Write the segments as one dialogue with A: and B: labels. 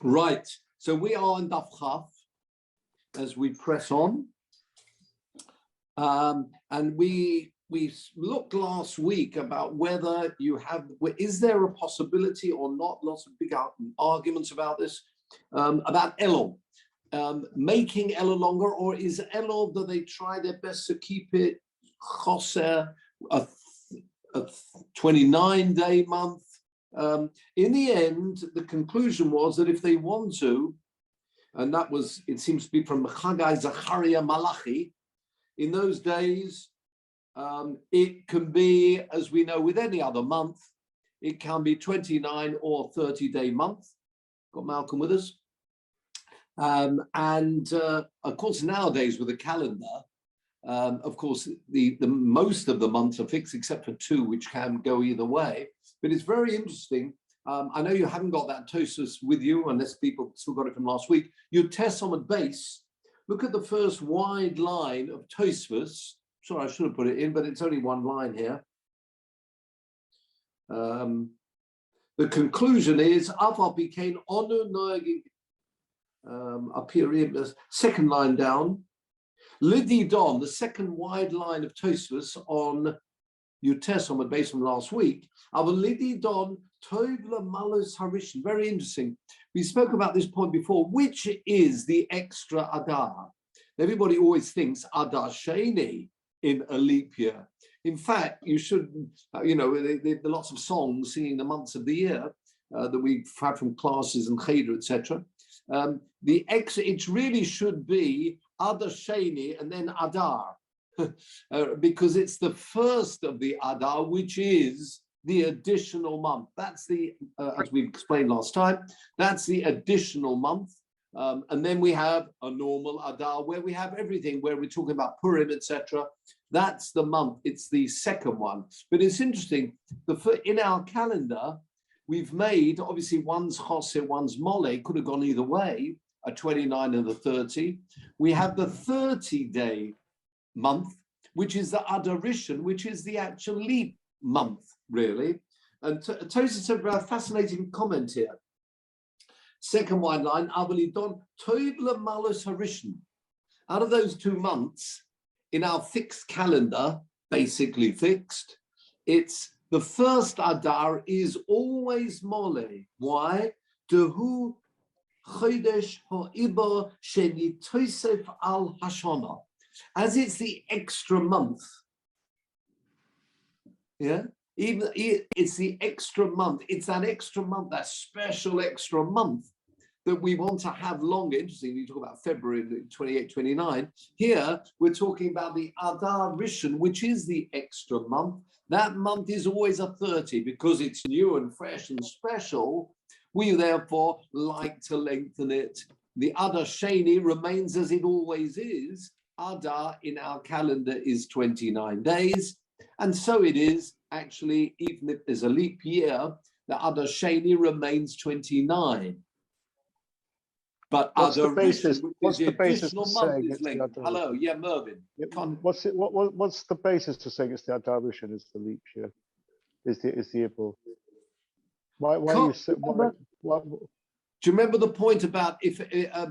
A: Right. So we are on Daf Chaf as we press on. And we looked last week about whether is there a possibility or not, lots of big arguments about this, about Elul, making Elul longer, or is Elul that they try their best to keep it Choser, a 29-day month. In the end, the conclusion was that if they want to, and that was, it seems to be from Chagai Zachariah Malachi, in those days, it can be, as we know with any other month, it can be 29 or 30-day month. Got Malcolm with us. Of course, nowadays with a calendar, of course, the most of the months are fixed except for 2, which can go either way. But it's very interesting. I know you haven't got that Tosfos with you, unless people still got it from last week. Your Testament base, look at the first wide line of Tosfos. Sorry, I should have put it in, but it's only one line here. The conclusion is, Aval became Onu Noeging, up here, the second line down. Lidi Don, the second wide line of Tosfos on your Testament based on last week. Our Lidi Don Tovla Malus Harishan. Very interesting. We spoke about this point before. Which is the extra Adar? Everybody always thinks Adar Sheni in a leap year. In fact, you should, there are lots of songs singing the months of the year that we've had from classes and cheder, etc. It really should be Adar Sheni and then Adar, because it's the first of the Adar, which is the additional month. That's the, as we explained last time, that's the additional month. And then we have a normal Adar where we have everything, where we're talking about Purim, etc. That's the month. It's the second one. But it's interesting, in our calendar, we've made, obviously, one's Choser, one's Mole, could have gone either way, a 29 and a 30. We have the 30-day month, which is the Adar Rishon, which is the actual leap month, really. And Tosfos said a fascinating comment here. Second wide line, Avalidon, Tovla Malus Harishan. Out of those 2 months, in our fixed calendar, basically fixed, it's the first Adar is always Mole. Why? Dehu Chodesh Ho'iba Sheni Tosef al Hashana. As it's the extra month. Yeah? Even it's the extra month. It's that extra month, that special extra month that we want to have longer. Interesting, you talk about February 28, 29. Here, we're talking about the Adar Rishon, which is the extra month. That month is always a 30 because it's new and fresh and special. We therefore like to lengthen it. The Adar Sheni remains as it always is. Adar in our calendar is 29 days. And so it is actually, even if there's a leap year, the Adar Sheni remains 29. But
B: what's the basis?
A: What's the basis for saying it's the Adar? Hello, yeah, Mervyn.
B: Yep. What's the basis for saying it's the Adar Rishon? Is the leap year? Is the April? Why you say? Why,
A: do you remember the point about if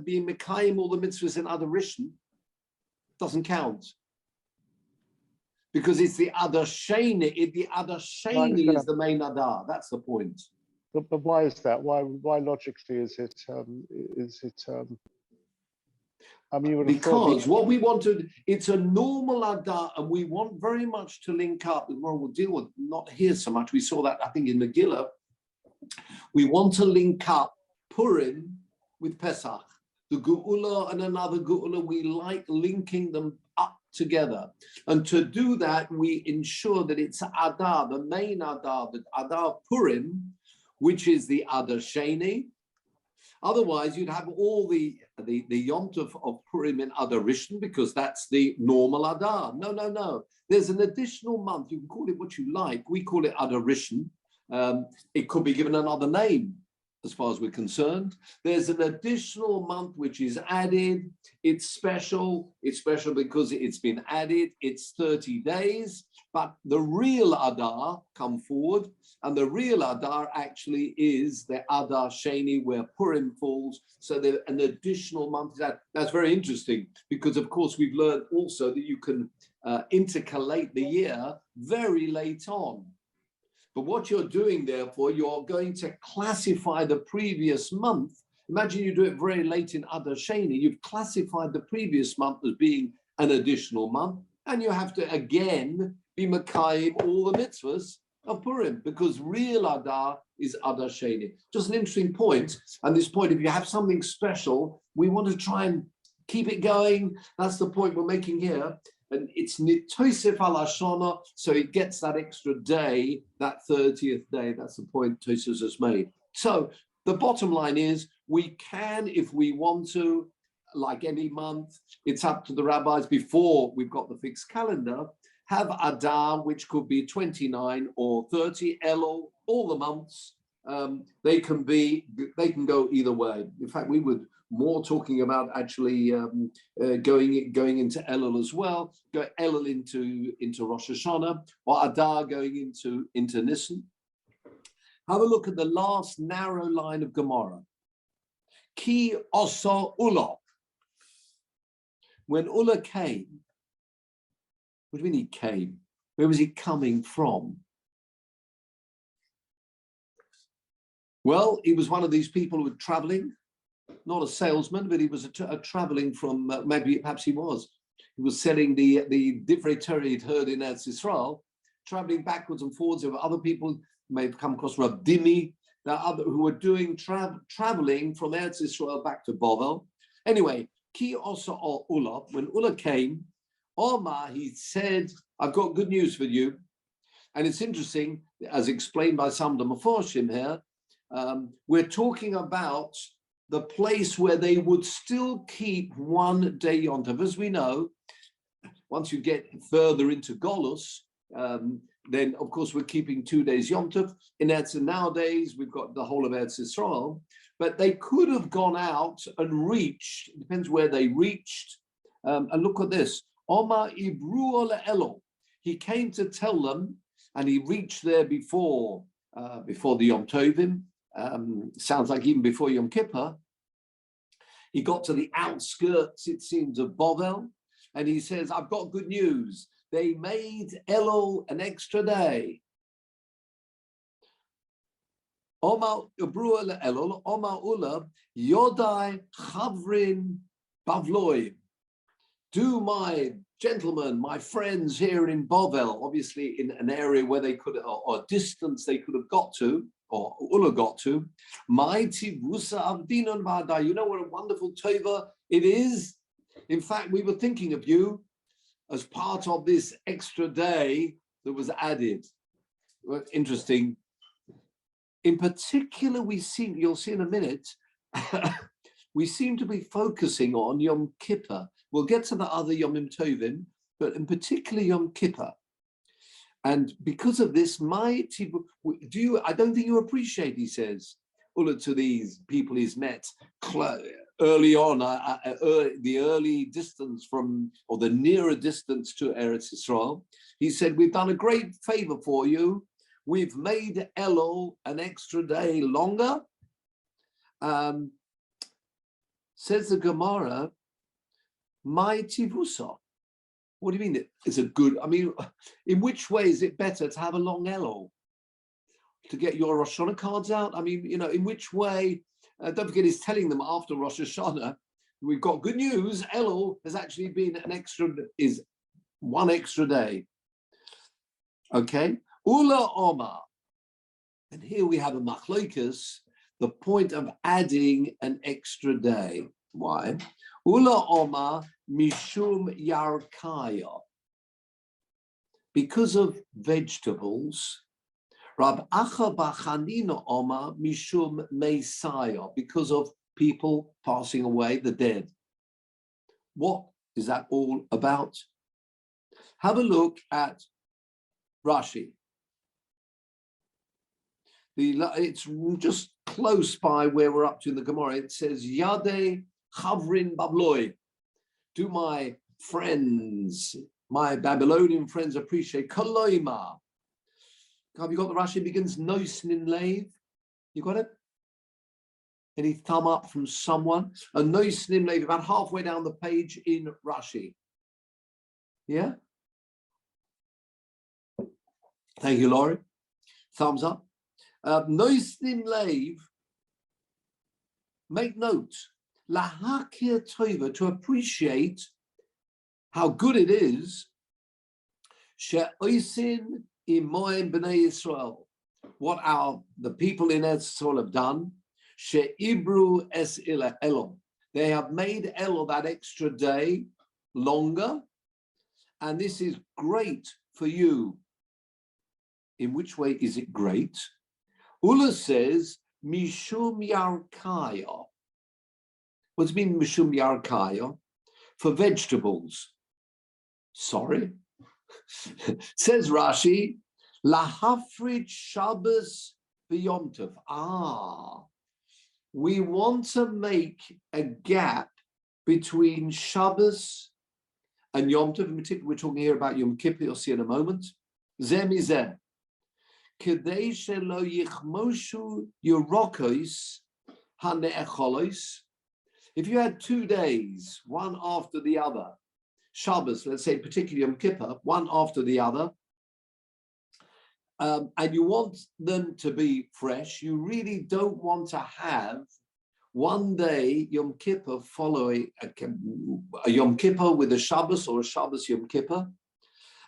A: being Mekayim all the mitzvahs in Adar Rishon doesn't count? Because it's the Adar Sheni. The Adar Sheni is the main Adar. That's the point.
B: But why is that? Why logically is it? I mean,
A: because what we wanted, it's a normal Adar, and we want very much to link up. Well, we'll deal with not here so much. We saw that I think in Megillah. We want to link up Purim with Pesach. The Geula and another Geula, we like linking them up together. And to do that, we ensure that it's Adar, the main Adar, the Adar Purim, which is the Adar Sheni. Otherwise, you'd have all the Yom Tov of Purim in Adar Rishon, because that's the normal Adar. No. There's an additional month. You can call it what you like. We call it Adar Rishon. It could be given another name, as far as we're concerned. There's an additional month which is added. It's special. It's special because it's been added. It's 30 days. But the real Adar come forward, and the real Adar actually is the Adar Sheni, where Purim falls. So there's an additional month. That's very interesting, because of course we've learned also that you can intercalate the year very late on. But what you're doing, therefore, you're going to classify the previous month. Imagine you do it very late in Adar Sheni. You've classified the previous month as being an additional month, and you have to again be Mekayim all the mitzvahs of Purim, because real Adar is Adar Sheni. Just an interesting point. And this point, if you have something special, we want to try and keep it going. That's the point we're making here. And it's Nitosef al Hashana, so it gets that extra day, that 30th day. That's the point Tosfos has made. So the bottom line is, we can, if we want to, like any month, it's up to the rabbis before we've got the fixed calendar, have Adar, which could be 29 or 30, Elul, all the months. They can go either way. In fact, we would more talking about actually going into Elul as well, go Elul into Rosh Hashanah, or Adar going into Nisan. Have a look at the last narrow line of Gemara. Ki osa Ula. When Ula came, what do you mean he came? Where was he coming from? Well, he was one of these people who were traveling, not a salesman, but he was a traveling from, perhaps he was. He was selling the Divrei Torah he'd heard in Eretz Yisrael, traveling backwards and forwards. There were other people, may have come across Rav Dimi, who were doing traveling from Eretz Yisrael back to Bovel. Anyway, Ki osa al Ula, when Ula came, Omar, he said, I've got good news for you. And it's interesting, as explained by some of the Meforshim here, we're talking about the place where they would still keep one day Yom Tov. As we know, once you get further into Golus, then of course we're keeping 2 days Yom Tov. In Eretz, nowadays we've got the whole of Eretz Yisrael, but they could have gone out and reached, it depends where they reached, and look at this, Omar Ibru Elul. He came to tell them, and he reached there before the Yom Tovim, sounds like even before Yom Kippur. He got to the outskirts, it seems, of Bovel, and he says, I've got good news. They made Elul an extra day. Omar Ibru Elul, Omar Ula, Yodai Chavrin Bavloi. Do my gentlemen, my friends here in Bovel, obviously in an area where they could, or a distance they could have got to, or Ula got to, mighty Rusa Avdinon Vada. You know what a wonderful tova it is? In fact, we were thinking of you as part of this extra day that was added. Well, interesting. In particular, you'll see in a minute, we seem to be focusing on Yom Kippur. We'll get to the other Yom Tovim, but in particular Yom Kippur. And because of this, I don't think you appreciate, he says, Ula, to these people he's met early on, the early distance from, or the nearer distance to Eretz Yisrael. He said, we've done a great favor for you. We've made Elul an extra day longer. Says the Gemara, my tivusa. What do you mean it's a good, in which way is it better to have a long Elul? To get your Rosh Hashanah cards out? In which way, don't forget he's telling them after Rosh Hashanah, we've got good news, Elul has actually been is one extra day. Okay, Ula Omar. And here we have a machlokas, the point of adding an extra day. Why? Ula Omar Mishum Yarkaya. Because of vegetables, Rab Acha Bachanina Omar Mishum Messiah, because of people passing away, the dead. What is that all about? Have a look at Rashi. It's just close by where we're up to in the Gemara. It says, Yade Chavrin Babloi. Do my friends My Babylonian friends appreciate Koloima. Have you got the Rashi begins Noisnin Leiv? You got it? Any thumb up from someone? A Noisnin Leiv, about halfway down the page in Rashi. Yeah? Thank you, Laurie. Thumbs up. Noisnin Leiv, make note. Lahakir Tova, to appreciate how good it is. She'oisin imoim b'nei Yisrael, what the people in Eretz Yisrael have done. She'ibru es elom, they have made Elul, that extra day, longer, and this is great for you. In which way is it great? Ula says mishum yarkaya. What's mean mishum yarkaya? For vegetables. Sorry. Says Rashi, lahafrid Shabbos v'Yom Tov. We want to make a gap between Shabbos and Yom Tov. In particular, we're talking here about Yom Kippur, you'll see in a moment. Zeh mizeh. Kedei shelo yichmoshu yorokos hane'echolos. If you had 2 days, one after the other, Shabbos, let's say particularly Yom Kippur, one after the other, and you want them to be fresh, you really don't want to have one day Yom Kippur following a Yom Kippur with a Shabbos or a Shabbos Yom Kippur,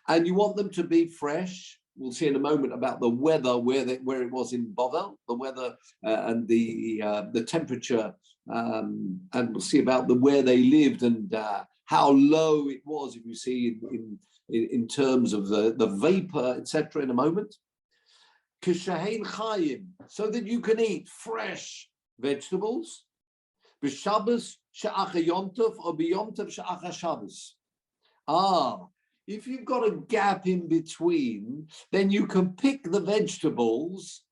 A: and you want them to be fresh. We'll see in a moment about the weather, where it was in Bovel, the weather and the temperature, and we'll see about where they lived and how low it was, if you see in terms of the vapor, etc. in a moment. Kishahein chayim, so that you can eat fresh vegetables. B'Shabbos she'acha Yom Tov or b'Yom Tov she'acha Shabbos. If you've got a gap in between, then you can pick the vegetables.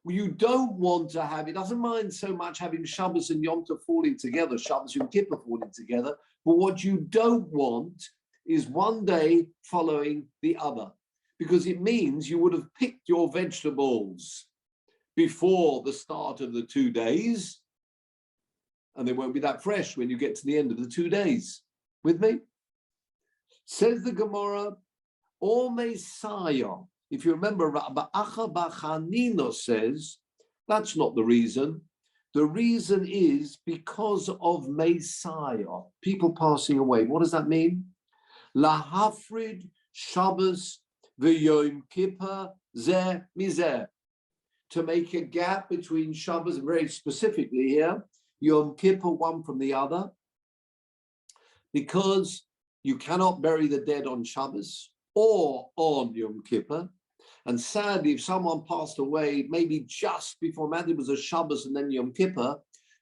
A: You don't want to have, it doesn't mind so much having Shabbos and Yom Tov falling together, Shabbos and Kippur falling together, but what you don't want is one day following the other, because it means you would have picked your vegetables before the start of the 2 days, and they won't be that fresh when you get to the end of the 2 days. With me? Says the Gemara, or Messiah. If you remember, Ba'acha Ba'chanino says, that's not the reason. The reason is because of Messiah, people passing away. What does that mean? Lahafrid Shabbos v'Yom Kippur zeh mizeh. To make a gap between Shabbos, very specifically here, Yom Kippur, one from the other, because you cannot bury the dead on Shabbos or on Yom Kippur. And sadly, if someone passed away, maybe just before, imagine it was a Shabbos and then Yom Kippur,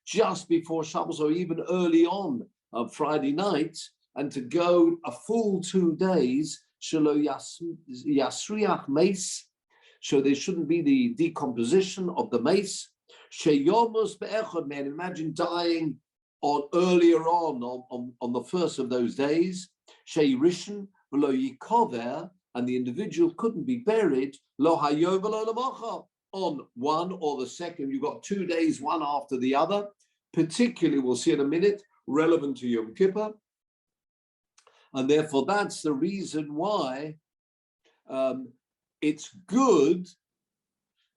A: just before Shabbos or even early on Friday night, and to go a full 2 days, shelo yasriach meis, so there shouldn't be the decomposition of the mace. Sheyomus be'echad, man, imagine dying earlier on the first of those days. Sheirishon v'lo yikover, and the individual couldn't be buried lo hayom v'lo lamacha, on one or the second. You've got 2 days, one after the other. Particularly, we'll see in a minute, relevant to Yom Kippur, and therefore that's the reason why it's good.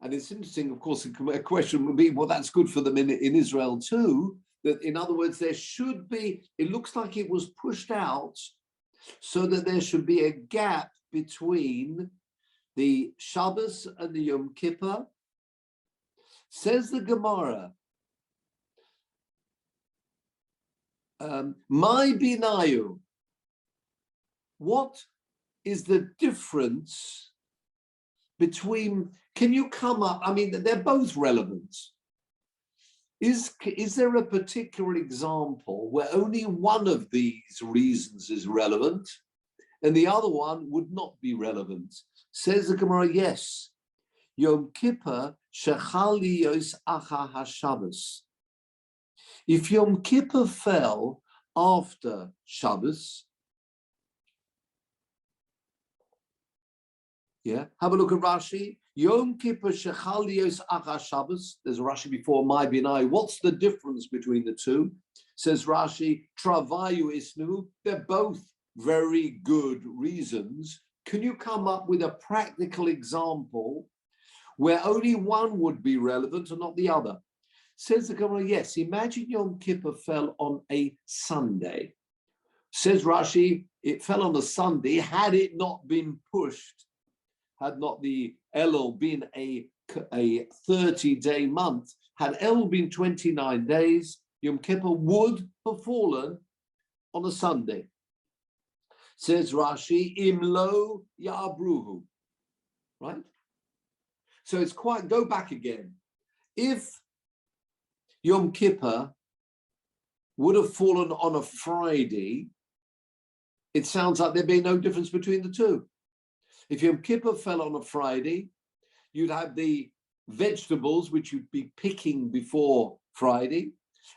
A: And it's interesting, of course, a question would be, well, that's good for them in Israel too. That, in other words, there should be, it looks like it was pushed out so that there should be a gap between the Shabbos and the Yom Kippur. Says the Gemara, my binayu, what is the difference between, can you come up, I mean, they're both relevant. Is there a particular example where only one of these reasons is relevant and the other one would not be relevant? Says the Gemara, yes. Yom Kippur shechal liyos acha haShabbos. If Yom Kippur fell after Shabbos, Yeah, have a look at Rashi. Yom Kippur Shechalios Achar Shabbos. There's a Rashi before my binai. What's the difference between the two? Says Rashi, Travayu Isnu. They're both very good reasons. Can you come up with a practical example where only one would be relevant and not the other? Says the Gemara, yes. Imagine Yom Kippur fell on a Sunday. Says Rashi, it fell on a Sunday. Had it not been pushed, had not the Elul been a 30-day month, had Elul been 29 days, Yom Kippur would have fallen on a Sunday. Says Rashi, Imlo Ya'abruhu, right? So it's quite, go back again. If Yom Kippur would have fallen on a Friday, it sounds like there'd be no difference between the two. If Yom Kippur fell on a Friday, you'd have the vegetables which you'd be picking before Friday,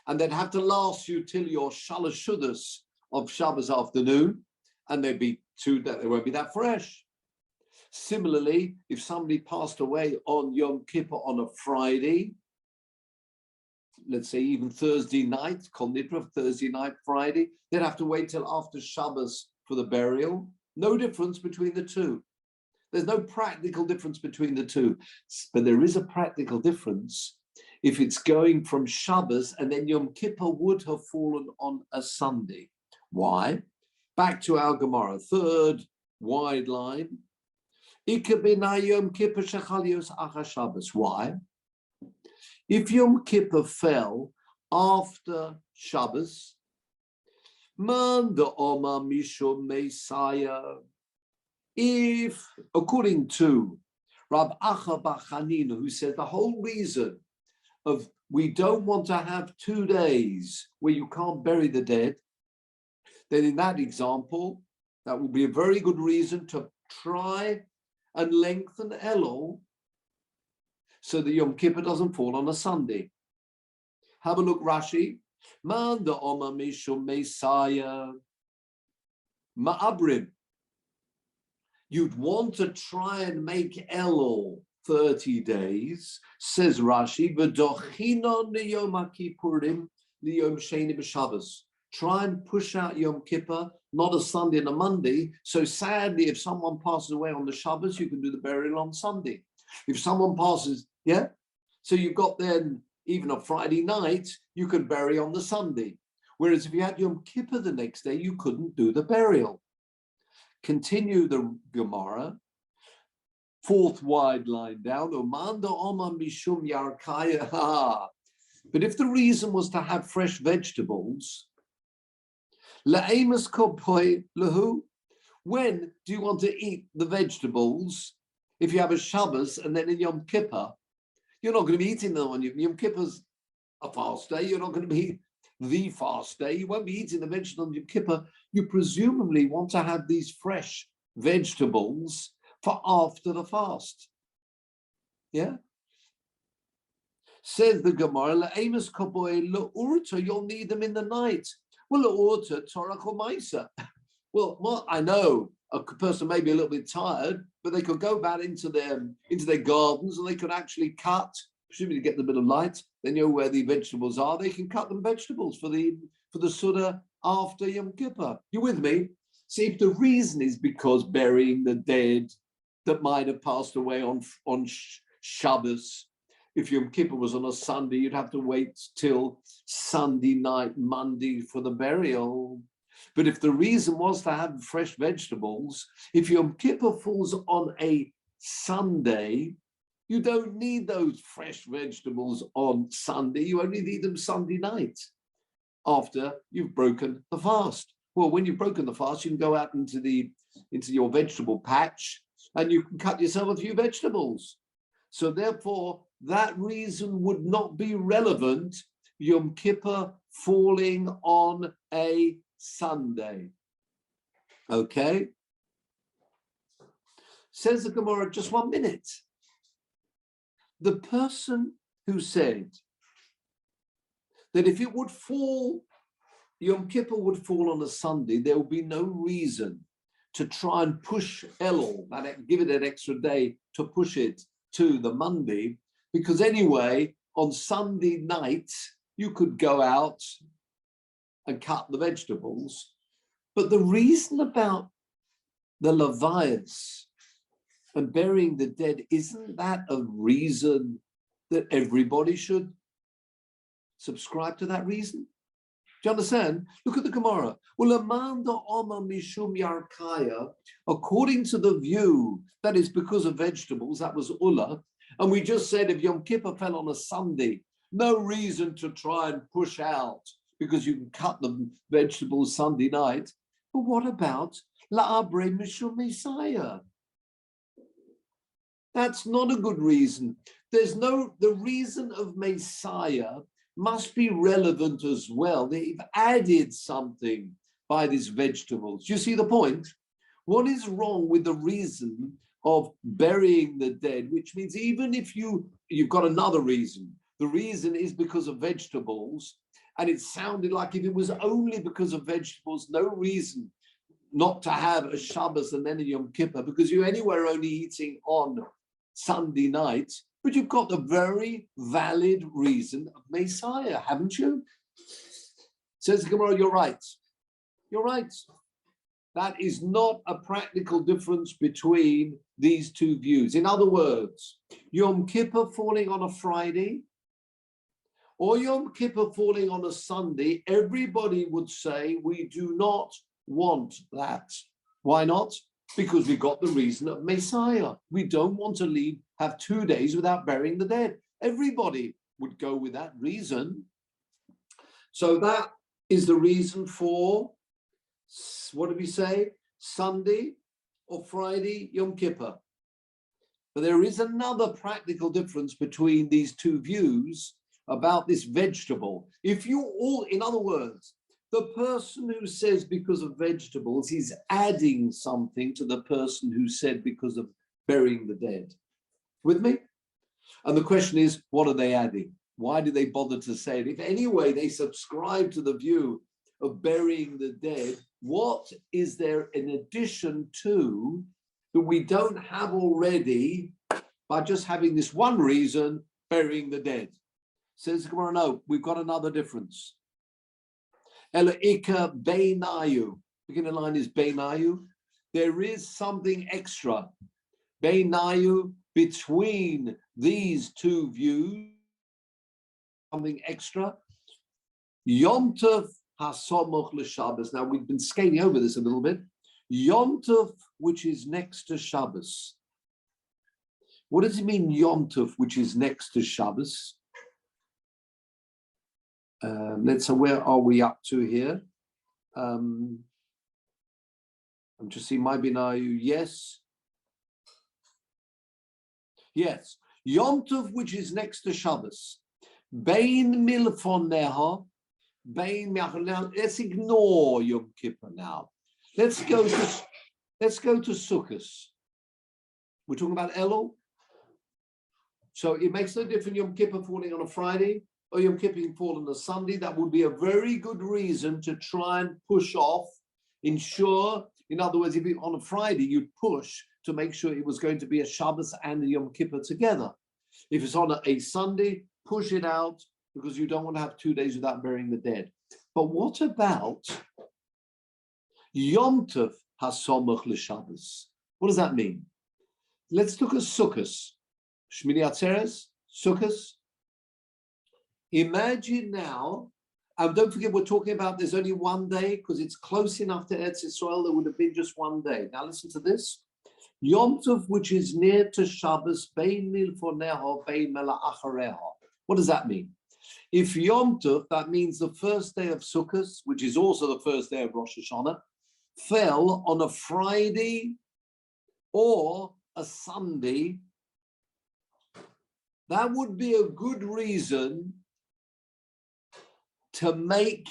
A: and they'd have to last you till your Shalosh Shudas of Shabbos afternoon, and they'd be they won't be that fresh. Similarly, if somebody passed away on Yom Kippur on a Friday, let's say even Thursday night, Kol Nidra, Thursday night, Friday, they'd have to wait till after Shabbos for the burial. No difference between the two. There's no practical difference between the two, but there is a practical difference if it's going from Shabbos and then Yom Kippur would have fallen on a Sunday. Why? Back to our Gemara, third wide line. Yom Kippur Shechalios Achar Shabbos. Why? If Yom Kippur fell after Shabbos, Man the Oma Mishum Messiah. If, according to Rab Acha bar Chanina, who said the whole reason of we don't want to have 2 days where you can't bury the dead, then in that example, that would be a very good reason to try and lengthen Elul so that Yom Kippur doesn't fall on a Sunday. Have a look, Rashi. Man the Oma Mishum Messiah Ma'abrim. You'd want to try and make Elul 30 days, says Rashi, V'dochinon liyom Kippurim liyom sheni b'Shabbos. Try and push out Yom Kippur, not a Sunday and a Monday. So sadly, if someone passes away on the Shabbos, you can do the burial on Sunday. If someone passes, yeah? So you've got then even a Friday night, you can bury on the Sunday. Whereas if you had Yom Kippur the next day, you couldn't do the burial. Continue the Gemara, fourth wide line down. But if the reason was to have fresh vegetables, when do you want to eat the vegetables? If you have a Shabbos and then in Yom Kippur, you're not going to be eating them on Yom Kippur's a fast day. You're not going to be the fast day. You won't be eating the vegetables on Yom Kippur. You presumably want to have these fresh vegetables for after the fast. Yeah? Says the Gemara, you'll need them in the night. Well, I know a person may be a little bit tired, but they could go back into their gardens and they could actually cut, presumably to get a bit of light. They know where the vegetables are. They can cut them vegetables for the Suda after Yom Kippur. You with me? See, if the reason is because burying the dead that might have passed away on Shabbos, if Yom Kippur was on a Sunday, you'd have to wait till Sunday night, Monday for the burial. But if the reason was to have fresh vegetables, if Yom Kippur falls on a Sunday, you don't need those fresh vegetables on Sunday. You only need them Sunday night after you've broken the fast. Well, when you've broken the fast, you can go out into your vegetable patch and you can cut yourself a few vegetables. So therefore, that reason would not be relevant, Yom Kippur falling on a Sunday. Okay? Says the Gemara, just 1 minute. The person who said that if it would fall, Yom Kippur would fall on a Sunday, there would be no reason to try and push Elul, give it an extra day to push it to the Monday, because anyway, on Sunday night, you could go out and cut the vegetables. But the reason about the Levites and burying the dead, isn't that a reason that everybody should subscribe to that reason? Do you understand? Look at the Gemara. Well, Amanda Oma Mishum Yarkaya, according to the view that is because of vegetables, that was Ulla. And we just said if Yom Kippur fell on a Sunday, no reason to try and push out because you can cut the vegetables Sunday night. But what about La'abre Mishum Messiah? That's not a good reason. The reason of Messiah must be relevant as well. They've added something by these vegetables. Do you see the point? What is wrong with the reason of burying the dead, which means even if you've got another reason, the reason is because of vegetables, and it sounded like if it was only because of vegetables, no reason not to have a Shabbos and then a Yom Kippur, because you anyway are only eating on Sunday night. But you've got the very valid reason of Messiah, haven't you? Says the Gemara, you're right. You're right. That is not a practical difference between these two views. In other words, Yom Kippur falling on a Friday or Yom Kippur falling on a Sunday, everybody would say we do not want that. Why not? Because we got the reason of Messiah. We don't want to have 2 days without burying the dead. Everybody would go with that reason. So that is the reason for, what did we say? Sunday or Friday, Yom Kippur. But there is another practical difference between these two views about this vegetable. In other words, the person who says because of vegetables is adding something to the person who said because of burying the dead. With me? And the question is, what are they adding? Why do they bother to say it? If anyway they subscribe to the view of burying the dead, what is there in addition to that we don't have already by just having this one reason, burying the dead? Says Gemara, no, we've got another difference. Ela'ika beinayu. Beginning line is beinayu. There is something extra. Beinayu, between these two views, something extra. Yom Tov hasomoch l'Shabbos. Now we've been skating over this a little bit. Yom Tov, which is next to Shabbos. What does it mean, Yom Tov, which is next to Shabbos? Let's say, where are we up to here? I'm just seeing my binayu. Yes. Yes. Yom Tov, which is next to Shabbos. Bein milfoneha. Bein now. Let's ignore Yom Kippur now. Let's go to Sukkot. We're talking about Elul. So it makes no difference Yom Kippur falling on a Friday or Yom Kippur falling on a Sunday. That would be a very good reason to try and push off, ensure, in other words, if it, on a Friday, you'd push to make sure it was going to be a Shabbos and a Yom Kippur together. If it's on a Sunday, push it out because you don't want to have 2 days without burying the dead. But what about Yom Tov hasomach l'Shabbos? What does that mean? Let's look at Sukkot. Shmini Atzeres, Sukkot. Imagine now, and don't forget we're talking about there's only 1 day because it's close enough to Eretz Yisrael, there would have been just 1 day. Now listen to this. Yom Tov, which is near to Shabbos, bein milfoneha, bein mela'achareha. What does that mean? If Yom Tov, that means the first day of Sukkot, which is also the first day of Rosh Hashanah, fell on a Friday or a Sunday, that would be a good reason to make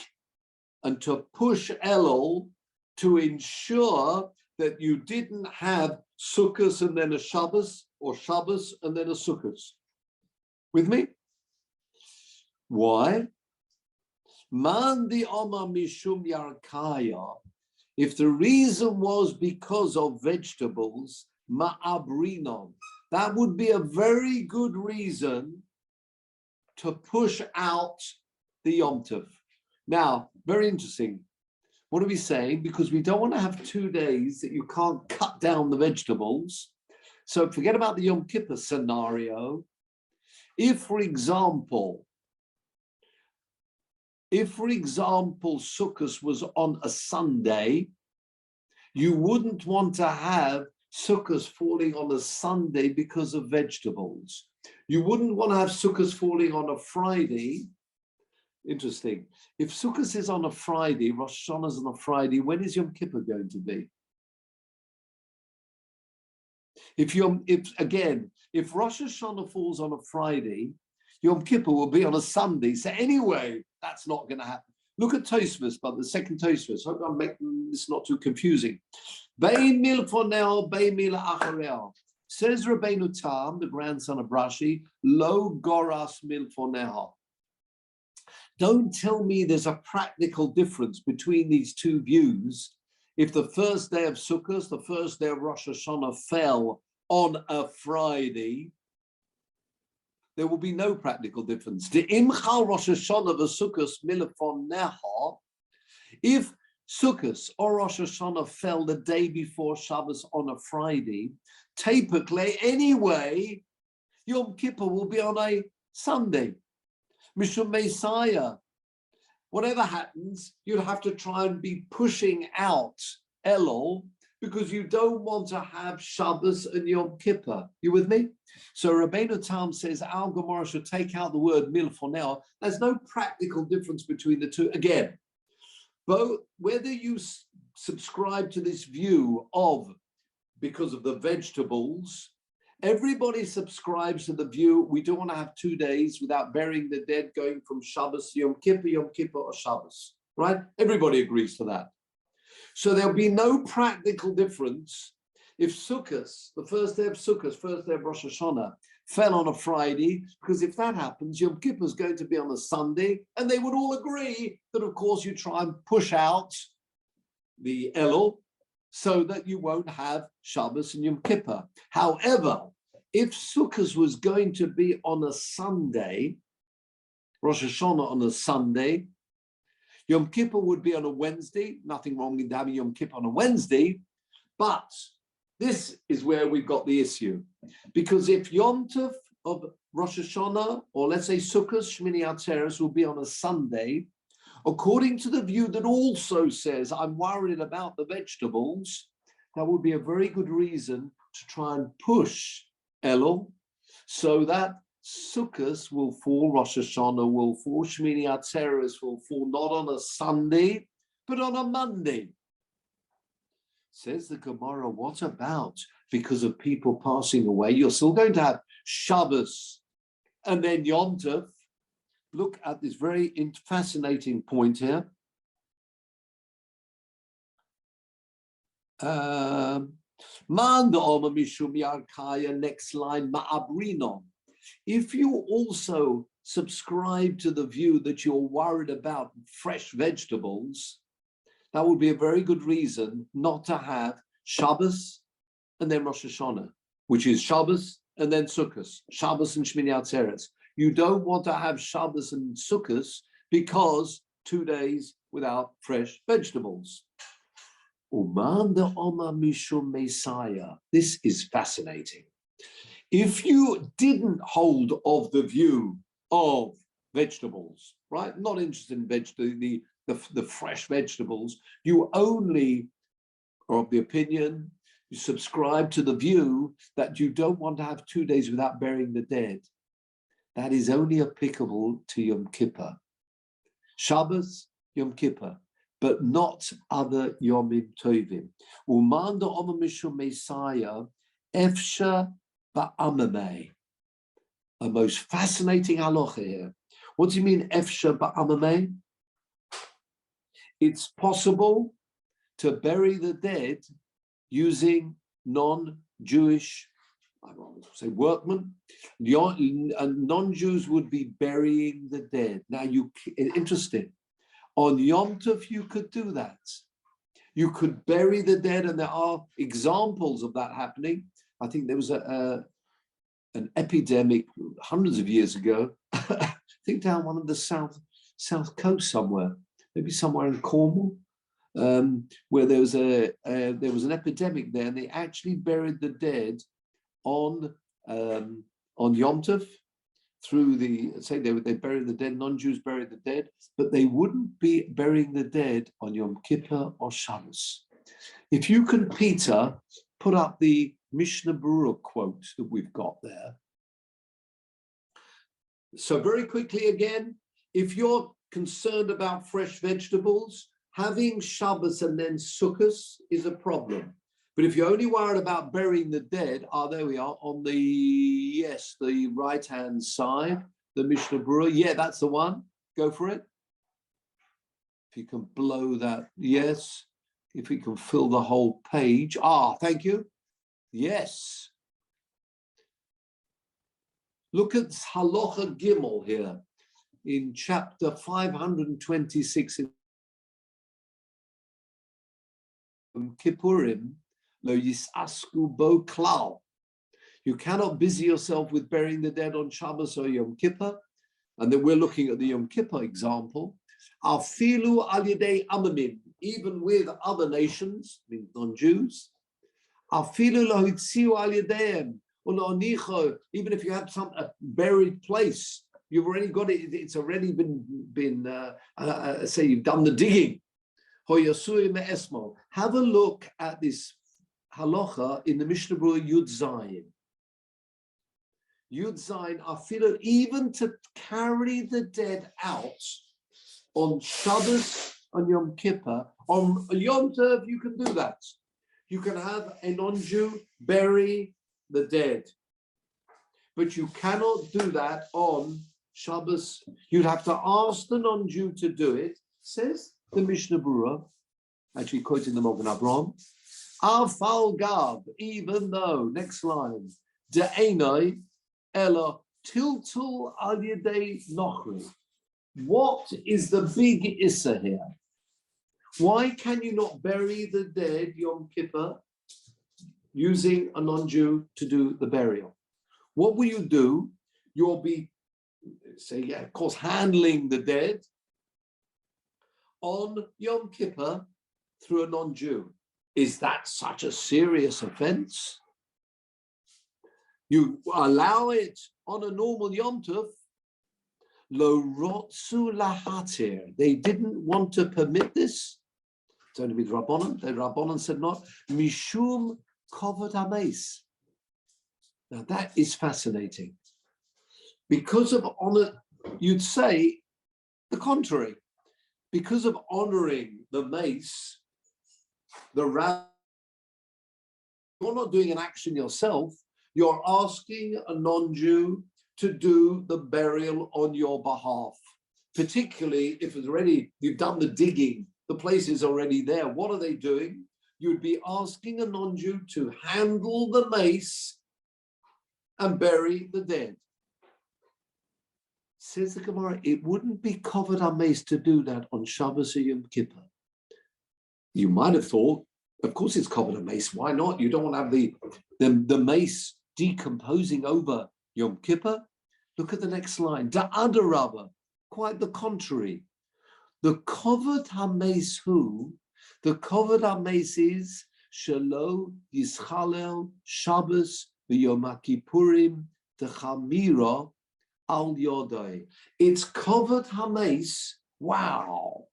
A: and to push Elul to ensure that you didn't have Sukkot and then a Shabbos, or Shabbos and then a Sukkot. With me? Why? Man di Oma Mishum Yarkaya. If the reason was because of vegetables, ma'abrinon, that would be a very good reason to push out the Yom Tov. Now, very interesting. What are we saying? Because we don't want to have 2 days that you can't cut down the vegetables. So forget about the Yom Kippur scenario. If, for example, Sukkot was on a Sunday, you wouldn't want to have Sukkot falling on a Sunday because of vegetables. You wouldn't want to have Sukkot falling on a Friday. Interesting. If Sukkot is on a Friday, Rosh Hashanah is on a Friday, when is Yom Kippur going to be? If Rosh Hashanah falls on a Friday, Yom Kippur will be on a Sunday. So anyway, that's not going to happen. Look at Tosfos, but the second Tosfos. Hope I'm making this not too confusing. Bein milfonel, bein mila acharel. Says Rabbeinu Tam, the grandson of Rashi, lo goras milfonel. Don't tell me there's a practical difference between these two views. If the first day of Sukkot, the first day of Rosh Hashanah fell on a Friday, there will be no practical difference. The imchal Rosh Hashanah v'Sukkot milafon neha. If Sukkot or Rosh Hashanah fell the day before Shabbos on a Friday, typically anyway, Yom Kippur will be on a Sunday. Mishum Messiah. Whatever happens, you'd have to try and be pushing out Elul because you don't want to have Shabbos and Yom Kippur. You with me? So Rabbeinu Tam says our Gemara should take out the word milfonel. There's no practical difference between the two. Again, both whether you subscribe to this view of because of the vegetables, everybody subscribes to the view we don't want to have 2 days without burying the dead going from Shabbos to Yom Kippur or Shabbos, right? Everybody agrees to that. So there'll be no practical difference if Sukkot, the first day of Sukkot, first day of Rosh Hashanah, fell on a Friday, because if that happens, Yom Kippur is going to be on a Sunday, and they would all agree that, of course, you try and push out the Elul so that you won't have Shabbos and Yom Kippur. However, if Sukkot was going to be on a Sunday, Rosh Hashanah on a Sunday, Yom Kippur would be on a Wednesday. Nothing wrong with having Yom Kippur on a Wednesday, but this is where we've got the issue. Because if Yom Tov of Rosh Hashanah, or let's say Sukkot, Shmini Atzeres, will be on a Sunday, according to the view that also says, I'm worried about the vegetables, that would be a very good reason to try and push Elul so that Sukkot will fall, Rosh Hashanah will fall, Shmini Atzeres will fall not on a Sunday, but on a Monday. Says the Gemara, what about because of people passing away? You're still going to have Shabbos and then Yom Tov. Look at this very fascinating point here. Next line, Ma'abrinon. If you also subscribe to the view that you're worried about fresh vegetables, that would be a very good reason not to have Shabbos and then Rosh Hashanah, which is Shabbos and then Sukkot, Shabbos and Shmini Atzeres. You don't want to have Shabbos and Sukkot because 2 days without fresh vegetables. This is fascinating. If you didn't hold of the view of vegetables, right? Not interested in the fresh vegetables, you only are of the opinion, you subscribe to the view that you don't want to have 2 days without burying the dead. That is only applicable to Yom Kippur. Shabbos, Yom Kippur, but not other Yomim Tovim. Umanda Omer Mishum Messiah, Efsha Ba'amameh. A most fascinating halacha here. What do you mean, Efsha Ba'amameh? It's possible to bury the dead using non-Jewish, I want to say workmen. Non-Jews would be burying the dead. Now, interesting. On Yom Tov, you could do that. You could bury the dead, and there are examples of that happening. I think there was an epidemic hundreds of years ago, I think down one of the south coast somewhere, maybe somewhere in Cornwall, where there was an epidemic there, and they actually buried the dead on Yom Tov. They buried the dead, non-Jews buried the dead, but they wouldn't be burying the dead on Yom Kippur or Shabbos. If you can, Peter, put up the Mishnah Berurah quote that we've got there. So very quickly again, if you're concerned about fresh vegetables, having Shabbos and then Sukkos is a problem. But if you're only worried about burying the dead, there we are on the right-hand side, the Mishnah Berurah. Yeah, that's the one. Go for it. If you can blow that, yes. If we can fill the whole page. Thank you. Yes. Look at Halacha Gimel here in chapter 526 in Kippurim. Lo yisasku bo klal. You cannot busy yourself with burying the dead on Shabbos or Yom Kippur. And then we're looking at the Yom Kippur example. Afilu al yedei amamim, even with other nations, means non-Jews. Afilu lo hitziu al yedeim, even if you have a buried place, you've already got it. It's already been say you've done the digging. Have a look at this halacha in the Mishnah Berurah Yud Zayin. Yud Zayin, afilu, even to carry the dead out on Shabbos and Yom Kippur. On Yom Tov, you can do that. You can have a non-Jew bury the dead, but you cannot do that on Shabbos. You'd have to ask the non-Jew to do it, says the Mishnah Berurah, actually quoting the Magen Avraham. Afal Gab, even though, next line, De'enai ela tiltul al yedei nochri. What is the big issa here? Why can you not bury the dead Yom Kippur using a non-Jew to do the burial? What will you do? You'll be, of course, handling the dead on Yom Kippur through a non-Jew. Is that such a serious offense? You allow it on a normal Yom Tov. Lo rotzu lahatir. They didn't want to permit this. It's only with Rabbanan. The Rabbanan said not. Mishum kovod hameis. Now that is fascinating. Because of honor, you'd say the contrary. Because of honoring the mace, the rabbi, you're not doing an action yourself. You're asking a non-Jew to do the burial on your behalf, particularly if it's already, you've done the digging, the place is already there. What are they doing? You'd be asking a non-Jew to handle the mace and bury the dead. Says the Gemara, it wouldn't be covered on mace to do that on Shabbos or Yom Kippur. You might have thought, of course it's covered on mace. Why not? You don't want to have the mace decomposing over Yom Kippur. Look at the next line. Da'adarabba, quite the contrary. The covered hameis the covered hameis is shelo yischalel Shabbos v'Yom Kippurim techamira al yodai. It's covered hameis. Wow.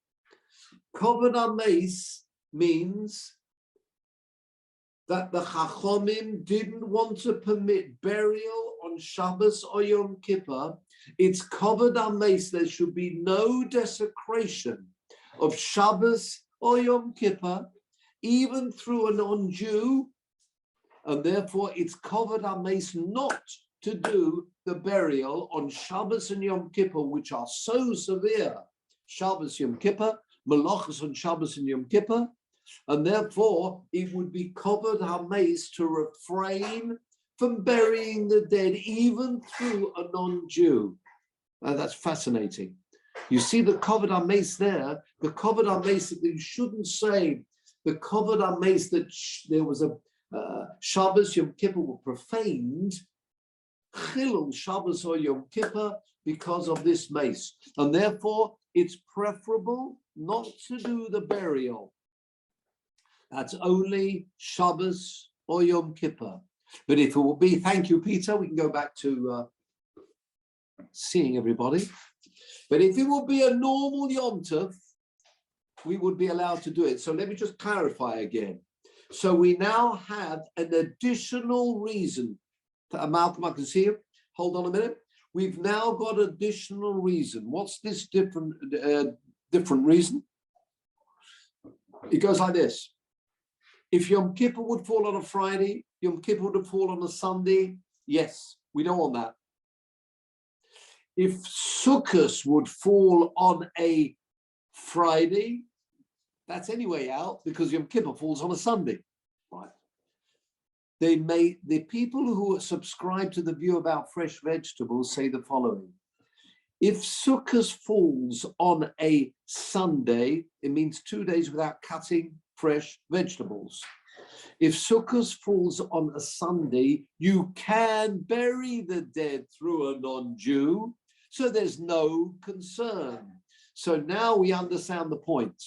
A: Covered hameis means that the Chachomim didn't want to permit burial on Shabbos or Yom Kippur. It's covered hameis. There should be no desecration of Shabbos or Yom Kippur, even through a non-Jew, and therefore it's covered hameis not to do the burial on Shabbos and Yom Kippur, which are so severe. Shabbos, Yom Kippur, Malachos on Shabbos and Yom Kippur, and therefore it would be covered hameis to refrain from burying the dead even through a non-Jew. And that's fascinating. You see the covered hameis there, the covered hameis that you shouldn't say the covered amaze that there was a Shabbos Yom Kippur were profaned, Chilul Shabbos or Yom Kippur, because of this mace. And therefore, it's preferable not to do the burial. That's only Shabbos or Yom Kippur. But if it will be, thank you, Peter, we can go back to seeing everybody. But if it will be a normal Yom Tov, we would be allowed to do it. So let me just clarify again. So we now have an additional reason. Malcolm, I can see you. Hold on a minute. We've now got additional reason. What's this different reason? It goes like this. If Yom Kippur would fall on a Friday, Yom Kippur would fall on a Sunday, yes, we don't want that. If Sukkot would fall on a Friday, that's anyway out because Yom Kippur falls on a Sunday, right? The people who subscribe to the view about fresh vegetables say the following. If Sukkot falls on a Sunday, it means 2 days without cutting fresh vegetables. If Sukkot falls on a Sunday, you can bury the dead through a non-Jew, so there's no concern. So now we understand the point.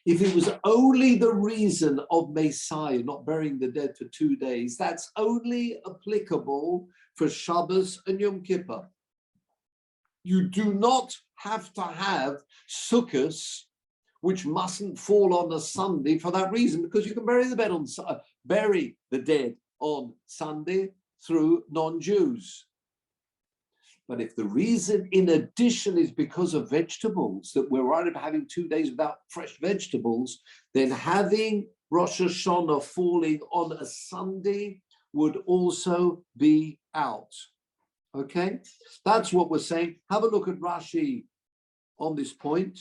A: If it was only the reason of Messiah not burying the dead for 2 days, that's only applicable for Shabbos and Yom Kippur. You do not have to have Sukkot, which mustn't fall on a Sunday for that reason, because you can bury the dead on Sunday through non-Jews. But if the reason in addition is because of vegetables, that we're right about having 2 days without fresh vegetables, then having Rosh Hashanah falling on a Sunday would also be out. Okay, that's what we're saying. Have a look at Rashi on this point.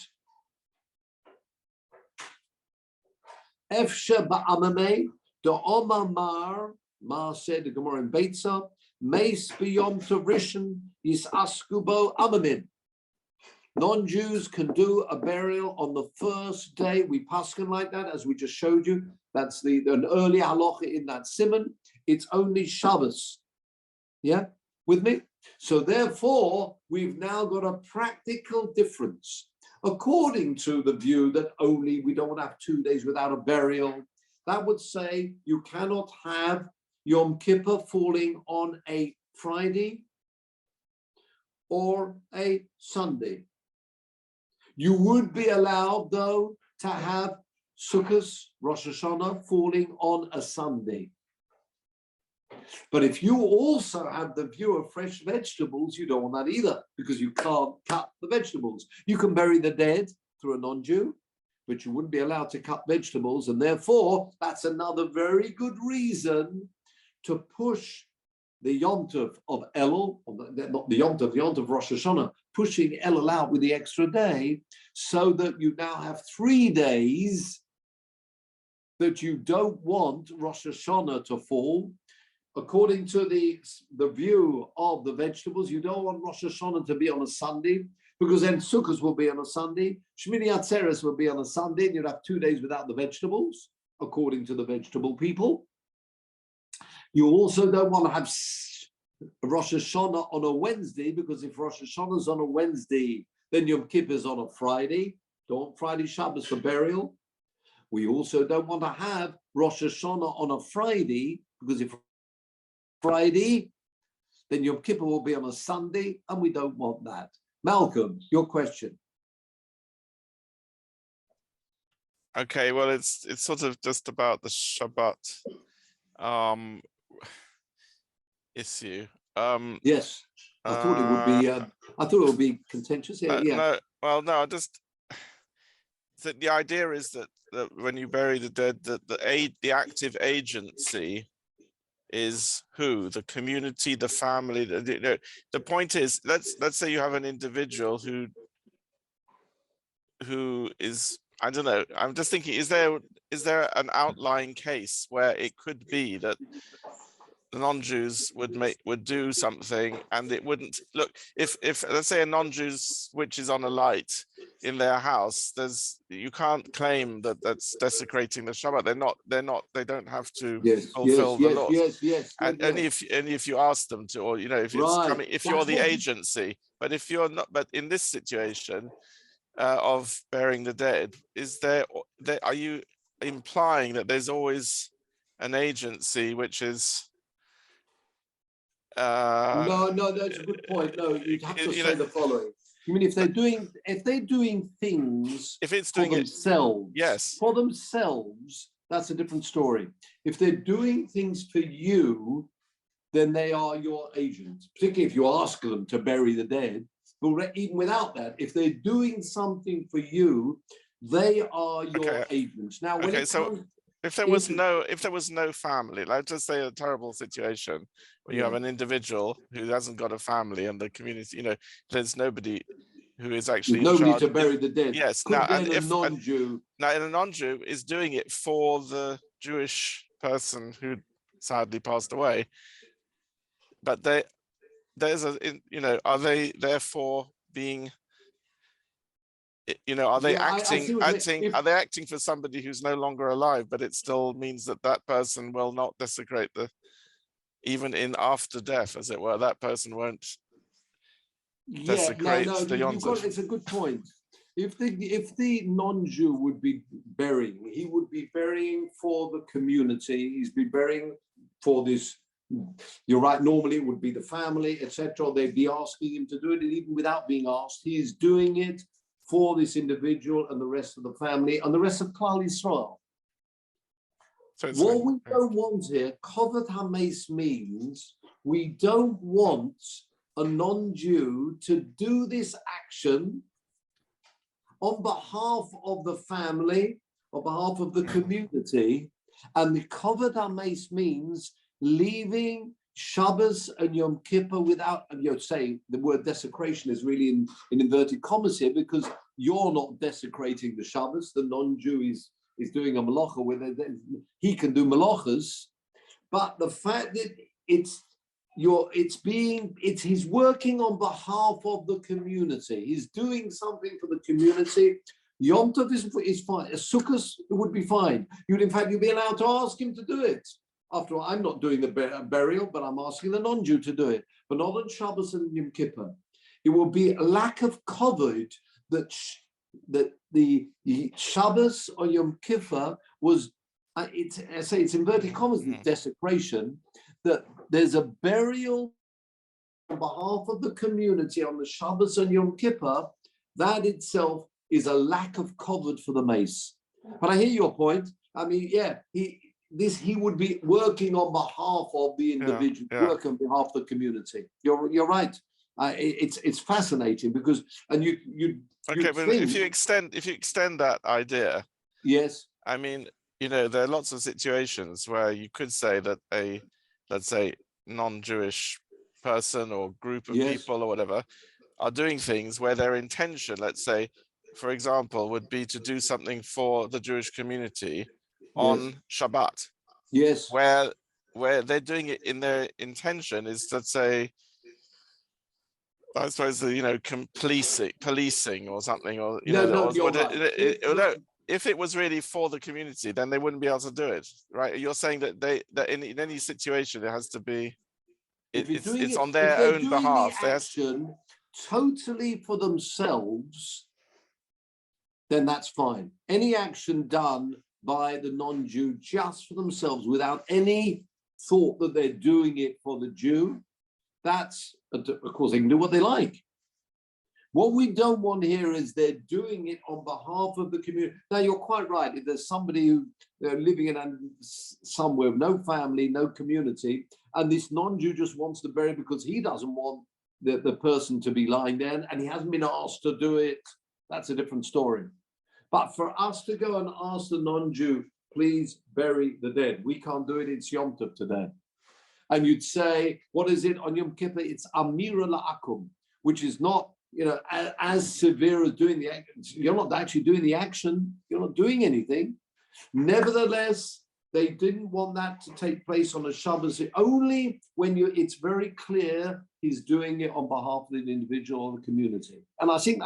A: Efshe ba'amameh, da'omar mar said the Gemara in Beitza, meis b'yom tov rishon yisaskubo amamin. Non-Jews can do a burial on the first day. We paskin like that, as we just showed you. That's an early halacha in that simon. It's only Shabbos. Yeah, with me? So therefore, we've now got a practical difference. According to the view that only we don't have 2 days without a burial, that would say you cannot have Yom Kippur falling on a Friday or a Sunday. You would be allowed, though, to have Sukkot, Rosh Hashanah falling on a Sunday. But if you also have the view of fresh vegetables, you don't want that either, because you can't cut the vegetables. You can bury the dead through a non-Jew, but you wouldn't be allowed to cut vegetables. And therefore, that's another very good reason to push the Yom Tov of Elul, not the Yom Tov, the Yom Tov of Rosh Hashanah, pushing Elul out with the extra day, so that you now have 3 days that you don't want Rosh Hashanah to fall. According to the view of the vegetables, you don't want Rosh Hashanah to be on a Sunday, because then Sukkot will be on a Sunday, Shmini Atzeres will be on a Sunday, and you'd have 2 days without the vegetables, according to the vegetable people. You also don't want to have Rosh Hashanah on a Wednesday, because if Rosh Hashanah is on a Wednesday, then Yom Kippur is on a Friday. Don't want Friday Shabbos for burial. We also don't want to have Rosh Hashanah on a Friday, because if Friday, then Yom Kippur will be on a Sunday, and we don't want that. Malcolm, your question.
C: Okay, well, it's sort of just about the Shabbat issue.
A: Yes, I thought it would be. I thought it would be contentious. Yeah, yeah.
C: No, well, no, just the idea is that when you bury the dead, that the active agency is who? The community, the family. The point is, let's say you have an individual who is, I don't know, I'm just thinking, is there an outlying case where it could be that the non-Jews would do something, and it wouldn't look, if let's say a non-Jew switches on a light in their house, you can't claim that that's desecrating the Shabbat. They don't have to fulfill the laws. And only if you ask them to, or if it's coming, if you're the agency. But if you're not, but in this situation of burying the dead, are you implying that there's always an agency which is
A: no, that's a good point. No, you'd have to say the following. You mean if they're doing things
C: if it's
A: for
C: doing
A: themselves,
C: yes,
A: for themselves, that's a different story. If they're doing things for you, then they are your agents, particularly if you ask them to bury the dead. But even without that, if they're doing something for you, they are your agents. Now, when it comes,
C: if there was no family, like just say a terrible situation where you have an individual who hasn't got a family, and the community, there's nobody who is actually
A: nobody to bury the dead.
C: Yes.
A: Now, and if a non-Jew,
C: and a non-Jew is doing it for the Jewish person who sadly passed away, but are they therefore being, are they are they acting for somebody who's no longer alive, but it still means that person will not desecrate even in after death, as it were, that person won't desecrate the Yontif.
A: It's a good point. If the non-Jew would be burying, he would be burying for the community. He's be burying for this. You're right. Normally, it would be the family, etc. They'd be asking him to do it, and even without being asked, he is doing it for this individual and the rest of the family and the rest of Klal Yisrael. So what we don't want here, Kovod HaMeis, means we don't want a non-Jew to do this action on behalf of the family, on behalf of the community. And the Kovod HaMeis means leaving Shabbos and Yom Kippur without, saying the word desecration is really in inverted commas here, because you're not desecrating the Shabbos. The non-Jew is doing a malacha with it. He can do malachas, but the fact that he's working on behalf of the community. He's doing something for the community. Yom Tov is fine. A Sukkot would be fine. You'd be allowed to ask him to do it. After all, I'm not doing the burial, but I'm asking the non-Jew to do it. But not on Shabbos and Yom Kippur. It will be a lack of kavod that the Shabbos or Yom Kippur was. It's inverted commas, desecration. That there's a burial on behalf of the community on the Shabbos and Yom Kippur. That itself is a lack of kavod for the mace. But I hear your point. I mean, he would be working on behalf of the individual, work on behalf of the community. You're right. It's fascinating because, and you
C: but if you extend that idea,
A: yes,
C: I mean, there are lots of situations where you could say that let's say non-Jewish person or group of people or whatever are doing things where their intention, let's say, for example, would be to do something for the Jewish community on Shabbat.
A: Yes.
C: Where they're doing it in their intention is, let's say, I suppose, policing or something, or if it was really for the community, then they wouldn't be able to do it, right? You're saying that in any situation it has to be, it's on their own behalf.
A: The action totally for themselves, then that's fine. Any action done by the non-Jew just for themselves without any thought that they're doing it for the Jew, that's, of course, they can do what they like. What we don't want here is they're doing it on behalf of the community. Now, you're quite right. If there's somebody who living in somewhere with no family, no community, and this non-Jew just wants to bury because he doesn't want the person to be lying there and he hasn't been asked to do it, that's a different story. But for us to go and ask the non-Jew, please bury the dead, we can't do it. It's Yom Tov today. And you'd say, what is it on Yom Kippur? It's Amira La'akum, which is not, as severe as doing the action. You're not actually doing the action. You're not doing anything. Nevertheless, They didn't want that to take place on a Shabbos, only when it's very clear he's doing it on behalf of the individual or the community. And I think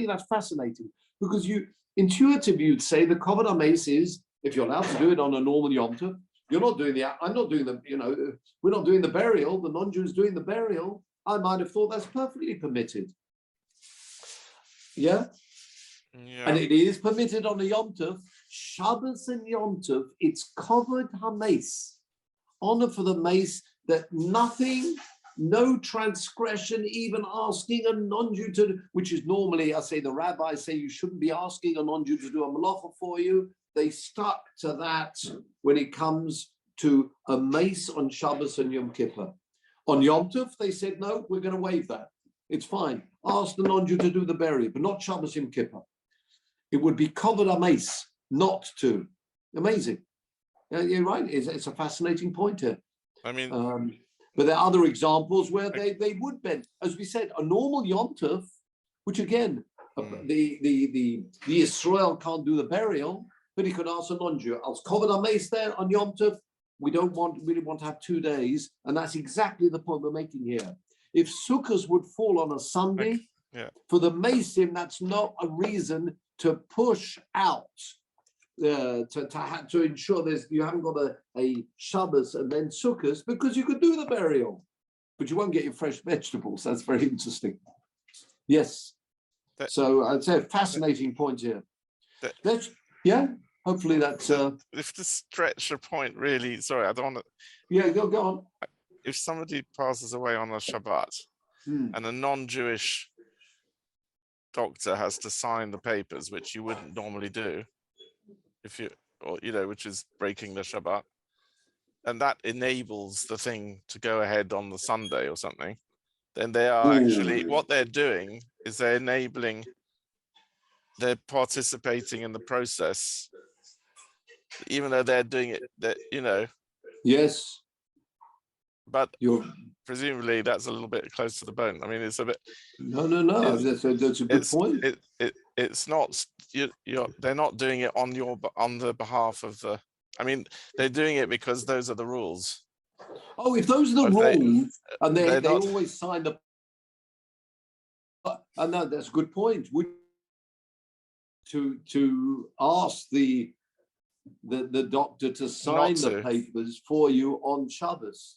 A: that's fascinating, because you intuitively you'd say the Kovod HaMeis is, if you're allowed to do it on a normal Yom Tov, you're not doing I'm not doing we're not doing the burial, the non-Jews doing the burial. I might have thought that's perfectly permitted. Yeah?
C: Yeah.
A: And it is permitted on a Yom Tov. Shabbos and Yom Tov, it's Kovod HaMeis, honor for the mace, that nothing, no transgression, even asking a non-Jew to, which is normally, I say the rabbis say you shouldn't be asking a non-Jew to do a malacha for you. They stuck to that when it comes to a mace on Shabbos and Yom Kippur. On Yom Tov, they said, no, we're going to waive that. It's fine. Ask the non-Jew to do the burial, but not Shabbos Yom Kippur. It would be Kovod HaMeis not to. Amazing. You're right. It's a fascinating point here.
C: I mean,
A: but there are other examples where they would bend. As we said, a normal Yom Tov, which again, the Israel can't do the burial, but he could ask a non-Jew. Als Kovod HaMeis there on Yom Tov, we don't really want to have 2 days, and that's exactly the point we're making here. If Sukkot would fall on a Sunday, for the Mesim, that's not a reason to push out, to ensure you haven't got a Shabbos and then Sukkot, because you could do the burial, but you won't get your fresh vegetables. That's very interesting. Yes. So I'd say a fascinating point here. Hopefully that's...
C: if to stretch a point really, sorry, I don't want to...
A: Yeah, go on.
C: If somebody passes away on a Shabbat and a non-Jewish doctor has to sign the papers, which you wouldn't normally do, which is breaking the Shabbat, and that enables the thing to go ahead on the Sunday or something, then they are actually, what they're doing is they're participating in the process, even though they're doing it,
A: Yes.
C: But presumably that's a little bit close to the bone. I mean, it's a bit.
A: No. That's a good point.
C: It's not. They're not doing it on the behalf of the. I mean, they're doing it because those are the rules.
A: Oh, if those are the rules, and they always sign the. And that's a good point. To ask the doctor to sign the papers for you on Shabbos.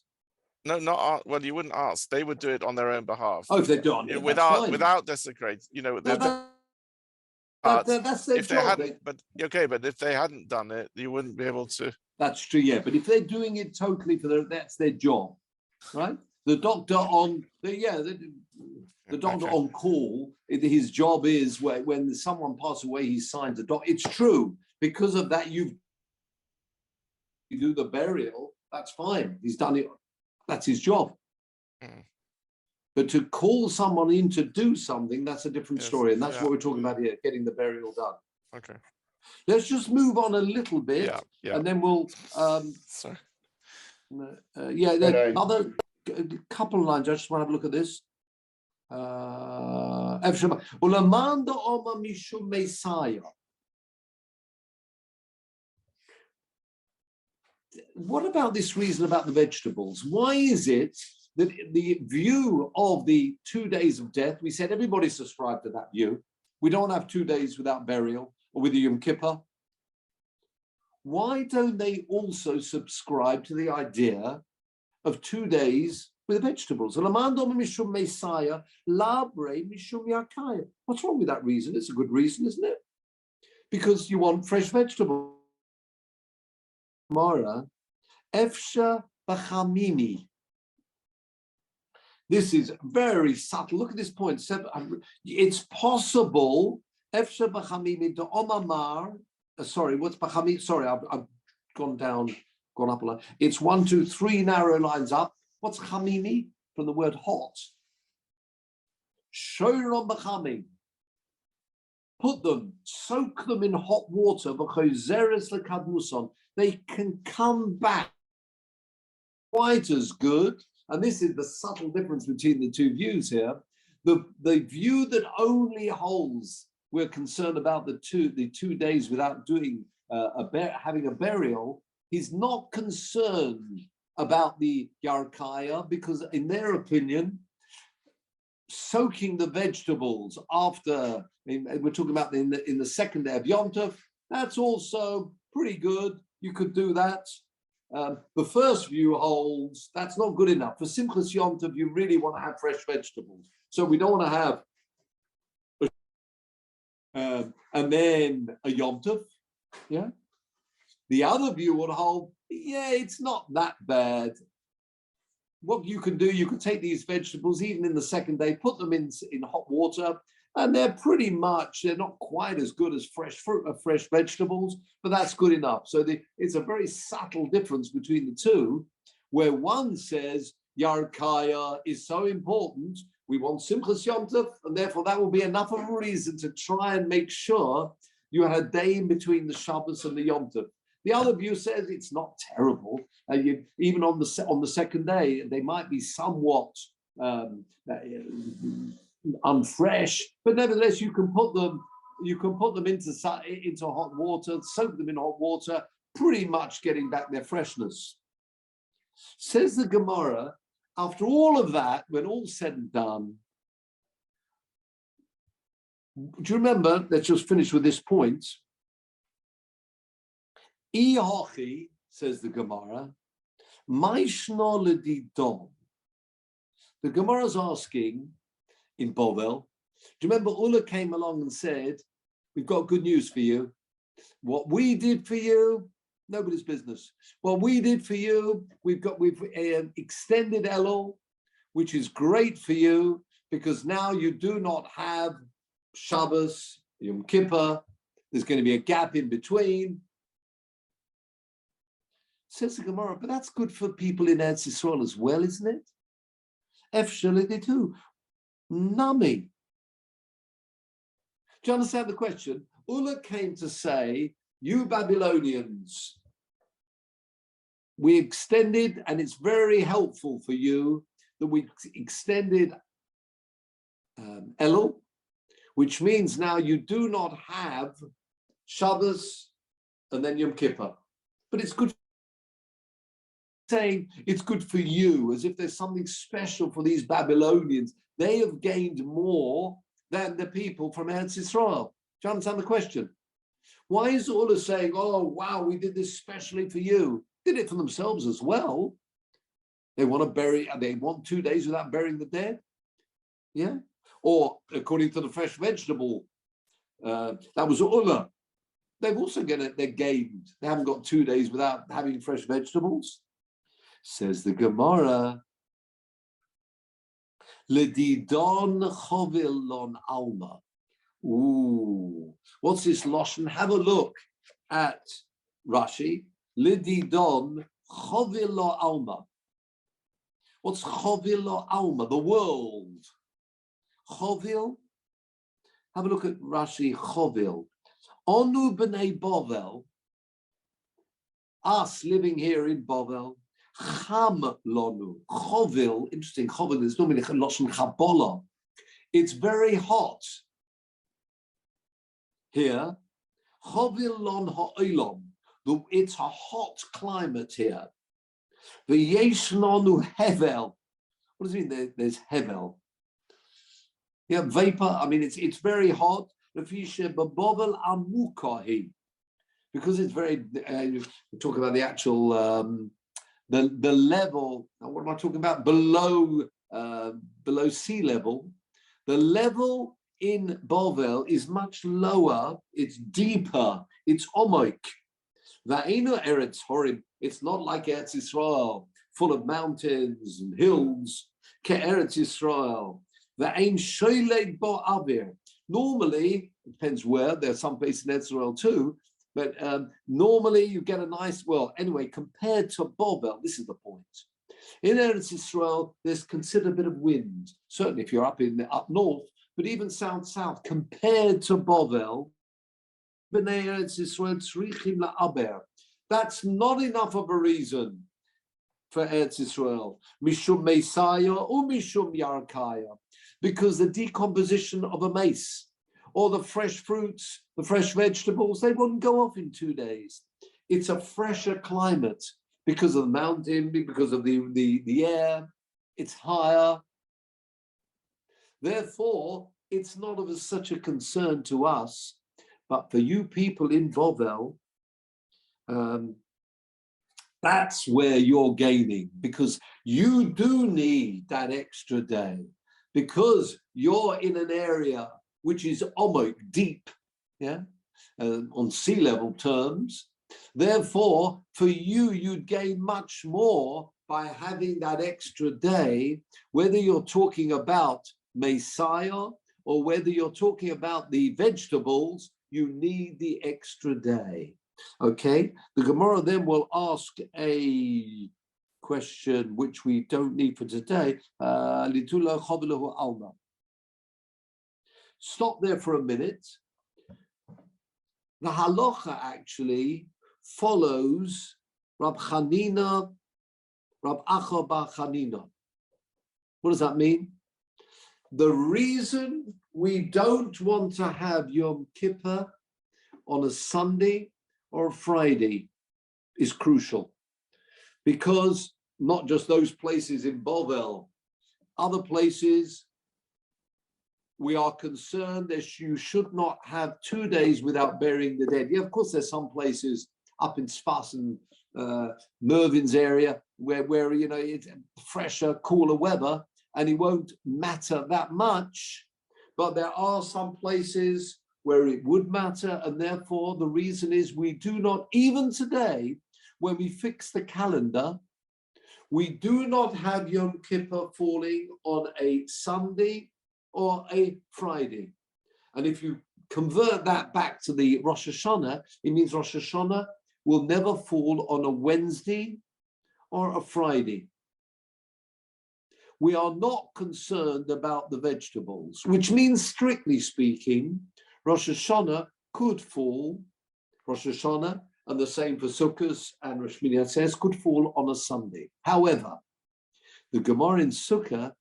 C: No, not well. You wouldn't ask. They would do it on their own behalf.
A: Oh, if they've done it,
C: without desecrate.
A: That's their job.
C: But if they hadn't done it, you wouldn't be able to.
A: That's true. Yeah, but if they're doing it totally that's their job, right? The doctor on the doctor on call. His job is when someone passes away, he signs a doc. It's true, because of that. You do the burial. That's fine. He's done it. That's his job. But to call someone in to do something, that's a different story. And that's what we're talking about here, getting the burial done.
C: Okay.
A: Let's just move on a little bit, and then we'll...
C: Sorry.
A: Another couple of lines. I just want to have a look at this. What about this reason about the vegetables? Why is it that the view of the 2 days of death, we said everybody subscribed to that view. We don't have 2 days without burial or with the Yom Kippur. Why don't they also subscribe to the idea of 2 days with vegetables? What's wrong with that reason? It's a good reason, isn't it? Because you want fresh vegetables. Mara, Efsha Bachamimi. This is very subtle. Look at this point. It's possible. Efsha Bachamimi to Omamar. Sorry, what's Bachamimi? Sorry, I've gone up a line. It's 1, 2, 3 narrow lines up. What's Chamimi? From the word hot. Shoron Bachamim. Put them, soak them in hot water, because Zeres lekadmuson. They can come back quite as good. And this is the subtle difference between the two views here. The view that only holds we're concerned about the 2 days without doing having a burial. he's not concerned about the yarkaya because, in their opinion, soaking the vegetables after, we're talking about in the second day of Yom Tov, that's also pretty good. You could do that. The first view holds that's not good enough. For Simchas Yom Tov, you really want to have fresh vegetables. So we don't want to have and then a Yom Tov. Yeah. The other view would hold, yeah, it's not that bad. What you can do, you can take these vegetables, even in the second day, put them in hot water, and they're not quite as good as fresh fruit or fresh vegetables, but that's good enough. So it's a very subtle difference between the two, where one says Yarkaya is so important, we want Simchas Yom Tov, and therefore that will be enough of a reason to try and make sure you had a day in between the Shabbos and the Yom Tov. The other view says it's not terrible. Even on the second day, they might be somewhat unfresh, but nevertheless, you can put them into hot water, soak them in hot water, pretty much getting back their freshness. Says the Gemara, after all of that, when all's said and done, do you remember? Let's just finish with this point. Ihochi, says the Gemara, Maishna ledidon. The Gemara is asking in Bovel, do you remember Ulla came along and said, we've got good news for you. What we did for you, nobody's business. What we did for you, we've extended Elul, which is great for you because now you do not have Shabbos, Yom Kippur. There's going to be a gap in between. Says the Gemara, but that's good for people in Eretz Yisrael as well, isn't it? Efshali too. Nami. Do you understand the question? Ulla came to say, you Babylonians, we extended, and it's very helpful for you that we extended Elul, which means now you do not have Shabbos and then Yom Kippur. But it's good, saying it's good for you, as if there's something special for these Babylonians. They have gained more than the people from Eretz Yisrael. Do you understand the question? Why is Ulla saying, oh, wow, we did this specially for you? Did it for themselves as well. They want 2 days without burying the dead. Yeah. Or according to the fresh vegetable, that was Ulla. They've also they're gained. They haven't got 2 days without having fresh vegetables. Says the Gemara, Ledidon chovilon alma. Ooh, what's this Lashon? Have a look at Rashi. Ledidon chovilo alma. What's chovilo alma? The world. Chovil. Have a look at Rashi. Chovil. Onu b'nei Bovel. Us living here in Bovel. Cham lonu. Chovil. Interesting. Chovil is normally Lashon chabola. It's very hot here. Chovil lon ha'olam. It's a hot climate here. V'yesh lonu hevel. What does it mean? There's hevel. Yeah, vapor. I mean, it's very hot. Because it's very. We talk about the actual the level. What am I talking about? Below sea level. The level in Bovel is much lower. It's deeper. It's omoik. Va'enu Eretz Horim. It's not like Eretz Yisrael, full of mountains and hills. Ke Eretz Yisrael. Va'ein shoyled bo avir. Normally, it depends where. There's some places in Israel too, but normally you get a nice. Well, anyway, compared to Bovel, this is the point. In Eretz Yisrael, there's considered a bit of wind. Certainly, if you're up north, but even south, compared to Bovel, b'nei Eretz Yisrael tzrichim la'aber. That's not enough of a reason for Eretz Yisrael. Mishum meisaya or mishum yarkaya. Because the decomposition of a mace or the fresh fruits, the fresh vegetables, they wouldn't go off in 2 days. it's a fresher climate because of the mountain, because of the air, it's higher. Therefore, it's not of such a concern to us, but for you people in Bovel, that's where you're gaining, because you do need that extra day, because you're in an area which is almost deep, yeah, on sea level terms. Therefore, for you, you'd gain much more by having that extra day, whether you're talking about Messiah or whether you're talking about the vegetables, you need the extra day. Okay, the Gemara then will ask a question which we don't need for today. Stop there for a minute. The halacha actually follows Rab Chanina, Rab Acha bar Chanina. What does that mean? The reason we don't want to have Yom Kippur on a Sunday or a Friday is crucial, because not just those places in Bovel, other places, we are concerned that you should not have 2 days without burying the dead. Yeah, of course, there's some places up in Spas and Mervin's area where you know it's fresher, cooler weather, and it won't matter that much. But there are some places where it would matter, and therefore the reason is we do not, even today, when we fix the calendar, we do not have Yom Kippur falling on a Sunday or a Friday. And if you convert that back to the Rosh Hashanah, it means Rosh Hashanah will never fall on a Wednesday or a Friday. We are not concerned about the vegetables, which means, strictly speaking, Rosh Hashanah could fall, Rosh Hashanah, and the same for Sukkot and Rosh Hashanah could fall on a Sunday. However, the Gemara in Sukkah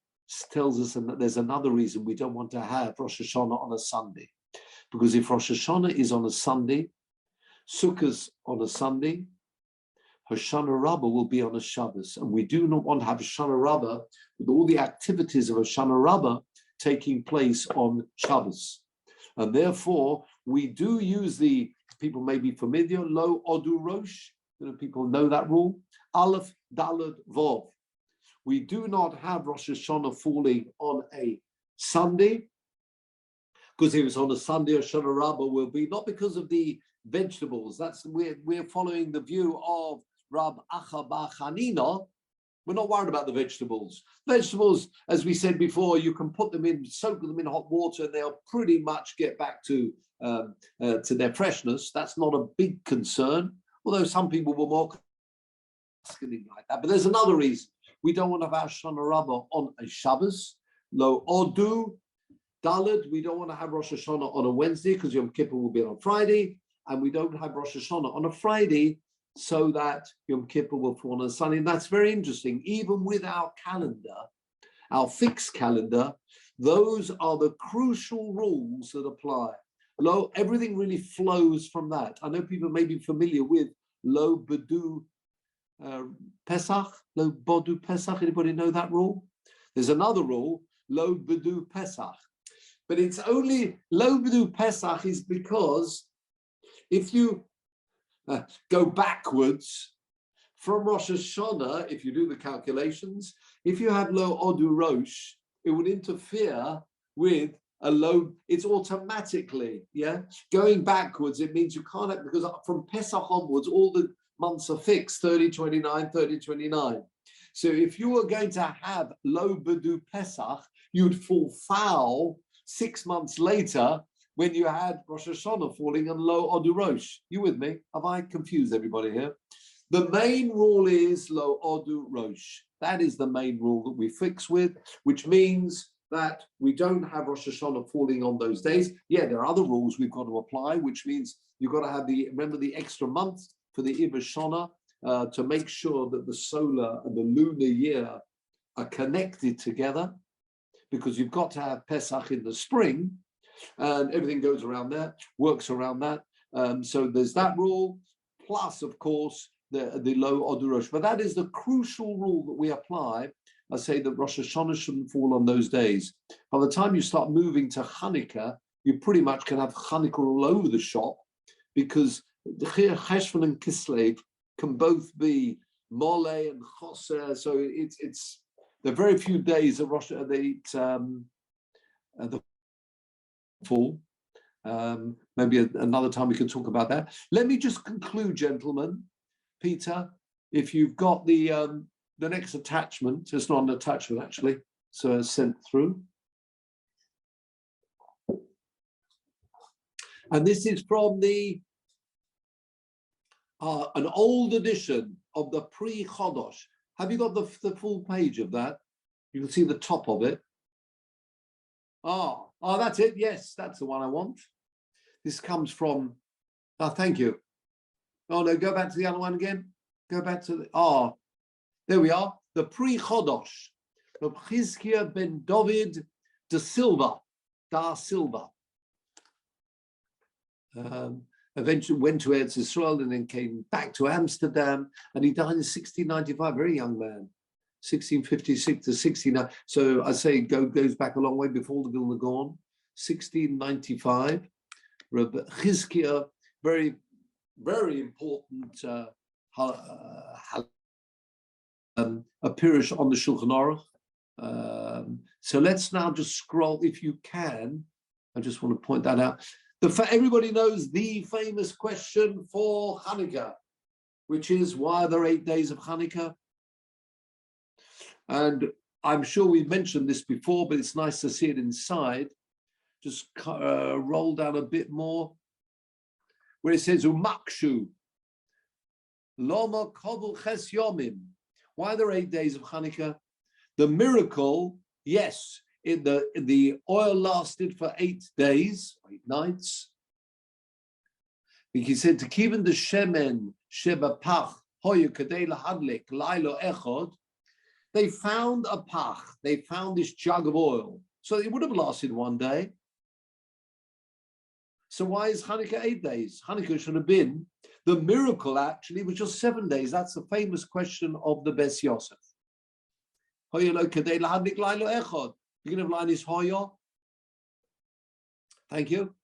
A: tells us that there's another reason we don't want to have Rosh Hashanah on a Sunday. Because if Rosh Hashanah is on a Sunday, Sukkot's on a Sunday, Hoshana Rabbah will be on a Shabbos. And we do not want to have Hoshana Rabbah with all the activities of Hoshana Rabbah taking place on Shabbos. And therefore, we do use the, people may be familiar, Lo Odu Rosh, people know that rule, Aleph, Daled, Vov. We do not have Rosh Hashanah falling on a Sunday, because if it's on a Sunday, Hoshana Rabbah will be, not because of the vegetables. That's we're following the view of Rab Acha bar Chanina. We're not worried about the vegetables. Vegetables, as we said before, you can put them in, soak them in hot water, and they'll pretty much get back to their freshness. That's not a big concern, although some people were more like that. But there's another reason. We don't want to have Hoshana Rabbah on a Shabbos. Lo Odu Daled, we don't want to have Rosh Hashanah on a Wednesday because Yom Kippur will be on Friday. And we don't have Rosh Hashanah on a Friday so that Yom Kippur will fall on a Sunday. And that's very interesting. Even with our calendar, our fixed calendar, those are the crucial rules that apply. Lo, everything really flows from that. I know people may be familiar with Lo Bedu Pesach, Lo Bodu Pesach. Anybody know that rule? There's another rule, Lo Bedu Pesach. But it's only, Lo Bedu Pesach is because if you go backwards from Rosh Hashanah, if you do the calculations, if you have Lo Odu Rosh, it would interfere with a low, it's automatically, yeah? Going backwards, it means you can't have, because from Pesach onwards, all the months are fixed, 30, 29, 30, 29. So if you were going to have Lo Bedu Pesach, you'd fall foul 6 months later when you had Rosh Hashanah falling on Lo Odu Rosh. You with me? Have I confused everybody here? The main rule is Lo Odu Rosh. That is the main rule that we fix with, which means that we don't have Rosh Hashanah falling on those days. Yeah, there are other rules we've got to apply, which means you've got to have remember the extra month for the Iber Shana to make sure that the solar and the lunar year are connected together, because you've got to have Pesach in the spring, and everything goes around there, works around that. So there's that rule. plus, of course, the low Odurosh. But that is the crucial rule that we apply. I say that Rosh Hashanah shouldn't fall on those days. By the time you start moving to Hanukkah, you pretty much can have Hanukkah all over the shop, because the Cheshvan and Kislev can both be Mole and Choser. So it's there are very few days that Rosh the full. Maybe another time we can talk about that. Let me just conclude, gentlemen. Peter, if you've got the next attachment, it's not an attachment actually, so it's sent through. And this is from the an old edition of the pre-Chodosh. Have you got the full page of that? You can see the top of it. Oh, that's it. Yes, that's the one I want. This comes from, thank you. Oh, no, go back to the other one again. Go back to the, there we are. The pre-Chodosh. Reb Chizkiah ben David da Silva. Eventually went to Eretz Yisrael and then came back to Amsterdam, and he died in 1695, very young man, 1656 to 69. So I say goes back a long way before the Vilna Gaon, 1695. Reb Chizkiah, very, very important a pirush on the Shulchan Aruch. So let's now just scroll, if you can. I just want to point that out. Everybody knows the famous question for Hanukkah, which is, why are there 8 days of Hanukkah? And I'm sure we've mentioned this before, but it's nice to see it inside. Just roll down a bit more, where it says, Umakshu, Loma Kovu Ches Yomim. Why are there 8 days of Hanukkah? The miracle, yes, the oil lasted for 8 days, 8 nights. He said, to kiven the shemen sheba pach hoyu kadei lahadlik lailo echod. They found a pach. They found this jug of oil, so it would have lasted 1 day. So why is Hanukkah 8 days? Hanukkah should have been, the miracle actually was just 7 days. That's the famous question of the Bes Yosef. Hoyu lo kadei lahadlik lailo echod. Beginning of line is Hoyo. Thank you.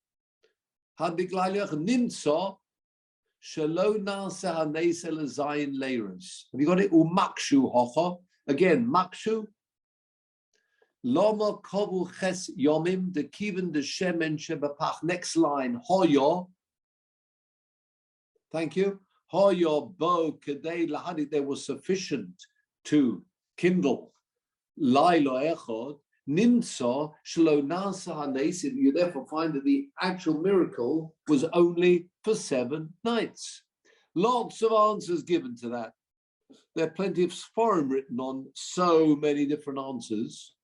A: Hadik Lailach Nimso Shalo Nasa Hanes El Zayin Leiros. Have you got it? Umakshu Hocho. Again, Makshu. Loma Kovu Ches Yomim, the Kiven the Shemen Shebapach. Next line, Hoyo. Thank you. Hoyo Bo Kedei Lahadik. There was sufficient to kindle Lailo Echod. Nimso shelo nasa hanesim. You therefore find that the actual miracle was only for 7 nights. Lots of answers given to that. There are plenty of Sforim written on so many different answers.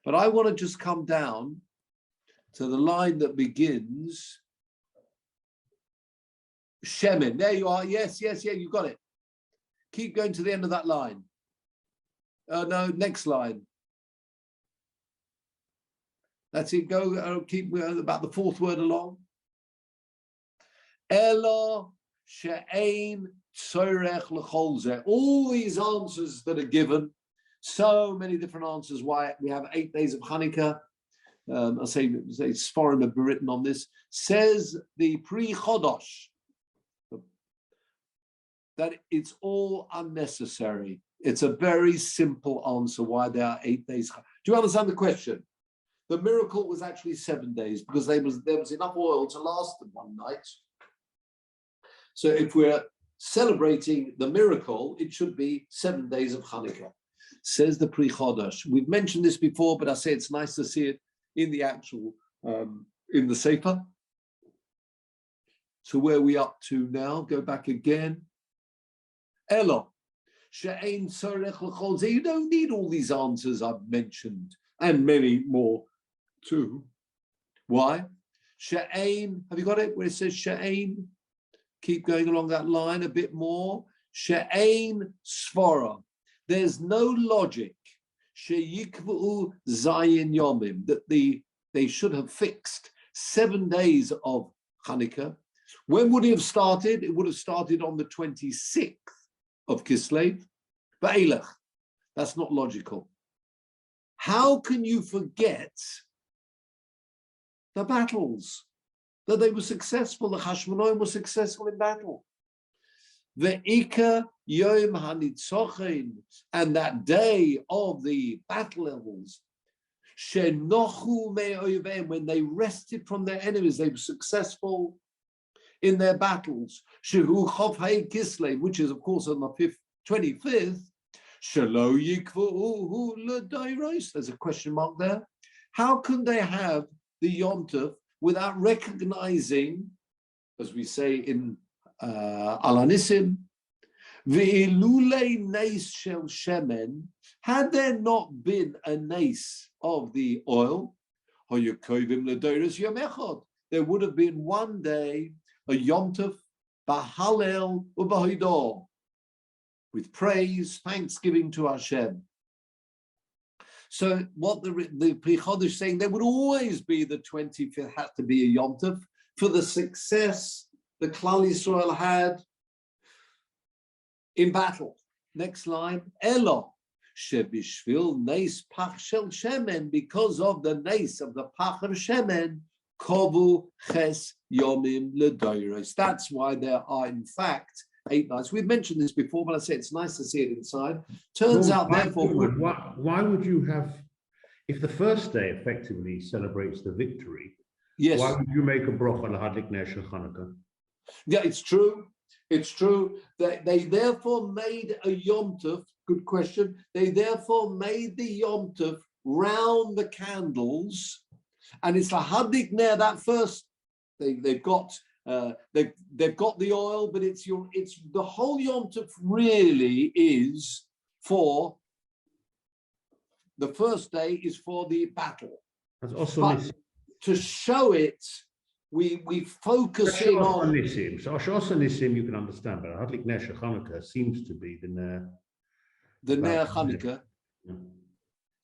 A: But I want to just come down to the line that begins Shemin. There you are. Yes, you got it. Keep going to the end of that line. No, next line. That's it. Go. Keep about the 4th word along. Elo she'ein tzorech l'chol zeh. All these answers that are given, so many different answers why we have 8 days of Hanukkah. I say Sforim have been written on this. Says the pre-Chodosh that it's all unnecessary. It's a very simple answer why there are 8 days. Do you understand the question? The miracle was actually 7 days because there was enough oil to last them 1 night. So if we're celebrating the miracle, it should be 7 days of Hanukkah, says the pre-Chodosh. We've mentioned this before, but I say it's nice to see it in the actual, in the Sefer. So where are we up to now? Go back again. Elo, she'ein tzorech l'chol zeh. You don't need all these answers I've mentioned, and many more too. Why? She'ein, have you got it? Where it says she'ein? Keep going along that line a bit more. She'ein svara. There's no logic. She'yikvu zayin yomim, that they should have fixed 7 days of Hanukkah. When would it have started? It would have started on the 26th of Kislev. Ba'elach. That's not logical. How can you forget the battles? That they were successful, the Hashmonaim were successful in battle. The Ika Yom HaNitzochen, and that day of the battle levels, Shenochu me'oivem, when they rested from their enemies, they were successful in their battles. Shehu Chov Hei Kislev, which is of course on the 25th. Shelo Yikvu'uhu L'Dairos. There's a question mark there. How can they have the Yom Tov without recognizing, as we say in Alanisim, Ve'ilule Neis Shel Shemen, had there not been a Neis of the oil, Hoyakovim L'Dairos Yom Echad, there would have been one day a Yom Tov, B'Halel U'B'Hodah, with praise, thanksgiving to Hashem. So what the Pri Chodesh is saying, there would always be the 25th, had to be a Yom Tov for the success the Klal Yisrael had in battle. Next line, Elo, Shebishvil Neis Pach Shel Shemen, because of the Neis of the Pach of Shemen, Kovu Ches Yomim L'Doros. That's why there are, in fact, 8 nights. We've mentioned this before, but I say it's nice to see it inside. Turns out, therefore,
D: why would you have, if the first day effectively celebrates the victory,
A: yes,
D: why would you make a brocha l'hadlik ner shel Chanukah?
A: Yeah, it's true. It's true that they therefore made a Yom Tov. Good question. They therefore made the Yom Tov round the candles, and it's a hadik ner. That first, they've got the oil, but it's the whole Yom Tov really is for the first day is for the battle.
D: That's also
A: but to show it, we focus in on
D: Nisim. So Ashos Nisim you can understand, but Hadlik Ner Shel Chanukah seems to be the
A: Ner Chanukah. Yeah.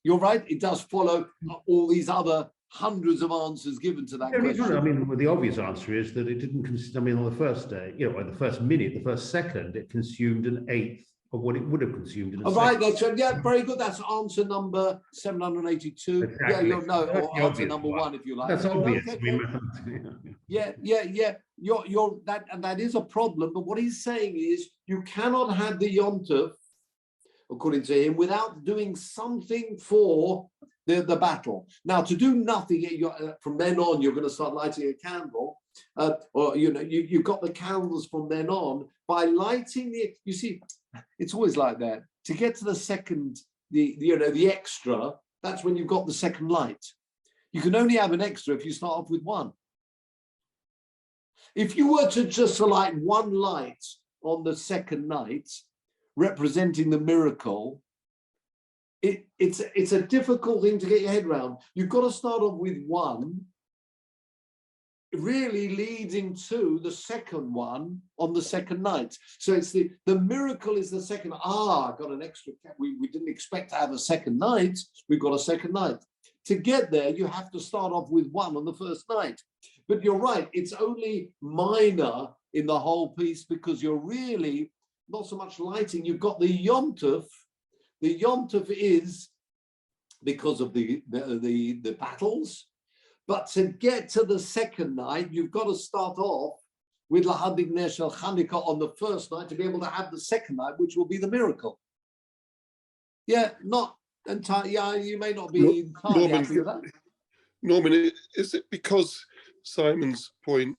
A: You're right. It does follow all these other hundreds of answers given to that question.
D: I mean, well, the obvious answer is that it didn't consume. I mean, on the first day, the first minute, the first second, it consumed an eighth of what it would have consumed in a second.
A: Right, that's very good. That's answer number 782.
D: Exactly.
A: Yeah, or answer number one, if you like.
D: That's obvious.
A: Okay. Yeah. You're that, and that is a problem. But what he's saying is, you cannot have the Yom Tov, according to him, without doing something for the battle. Now, to do nothing, from then on, you're going to start lighting a candle, or you've got the candles from then on by lighting the. You see, it's always like that. To get to the second, the extra, that's when you've got the second light. You can only have an extra if you start off with one. If you were to just light one light on the second night, representing the miracle, it's a difficult thing to get your head around. You've got to start off with one, really leading to the second one on the second night. So it's the miracle is the second. I got an extra. We didn't expect to have a second night. We've got a second night. To get there, you have to start off with one on the first night. But you're right. It's only minor in the whole piece because you're really not so much lighting. You've got the Yom Tov. The Yom Tov is because of the battles. But to get to the second night, you've got to start off with Lahadik Ner Shel Chanukah on the first night to be able to have the second night, which will be the miracle. Yeah, not entirely. Yeah, you may not be entirely happy with that.
E: Norman, is it because Simon's point,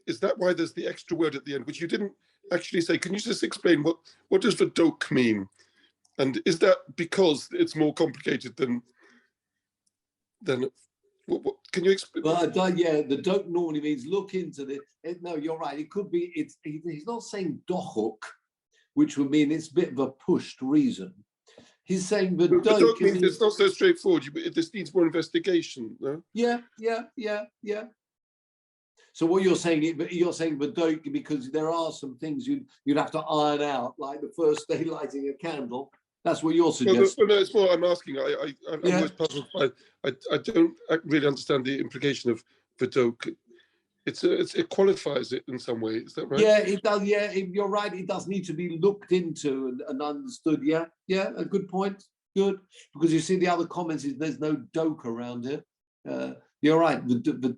E: is that why there's the extra word at the end, which you didn't actually say? Can you just explain what does V'dok mean? And is that because it's more complicated than what can you explain?
A: Well, the don't normally means look into this. No, you're right. It could be. He's not saying dochuk, which would mean it's a bit of a pushed reason. He's saying the
E: don't means it's not so straightforward. This needs more investigation. No?
A: Yeah. So what you're saying the because there are some things you'd have to iron out, like the first day lighting a candle. That's what you're suggesting.
E: Well, no, it's more I'm asking. I'm always puzzled by. I don't really understand the implication of V'dok. it qualifies it in some way. Is that right?
A: Yeah, it does. Yeah, you're right. It does need to be looked into and understood. Yeah, yeah, a good point. Good, because you see the other comments is there's no doke around it. You're right.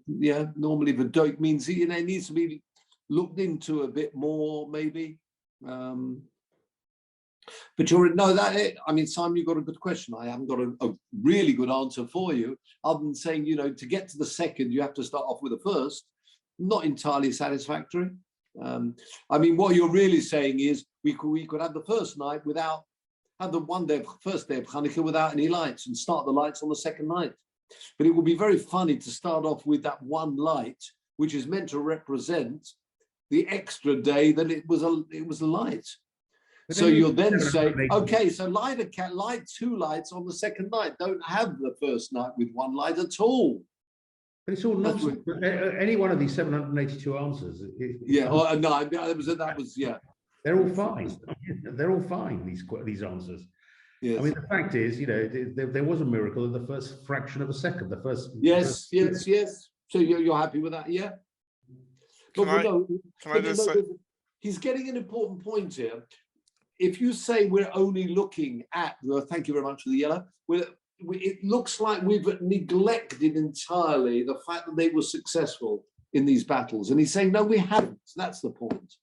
A: Yeah, normally the doke means it needs to be looked into a bit more, maybe. But I mean, Simon, you've got a good question. I haven't got a really good answer for you, other than saying, to get to the second, you have to start off with the first. Not entirely satisfactory. I mean, what you're really saying is we could have the first night have the first day of Hanukkah without any lights and start the lights on the second night. But it would be very funny to start off with that one light, which is meant to represent the extra day that it was a light. So you'll then say, okay, so light two lights on the second night. Don't have the first night with one light at all.
D: But it's all nonsense. Any one of these 782 answers.
A: Yeah. Oh, no, that was yeah.
D: They're all fine. They're all fine. These answers.
A: Yes.
D: I mean, the fact is, there was a miracle in the first fraction of a second. The first.
A: Yes. So you're happy with that? Yeah. He's getting an important point here. If you say we're only looking at, thank you very much for the yellow, it looks like we've neglected entirely the fact that they were successful in these battles. And he's saying, no, we haven't. That's the point.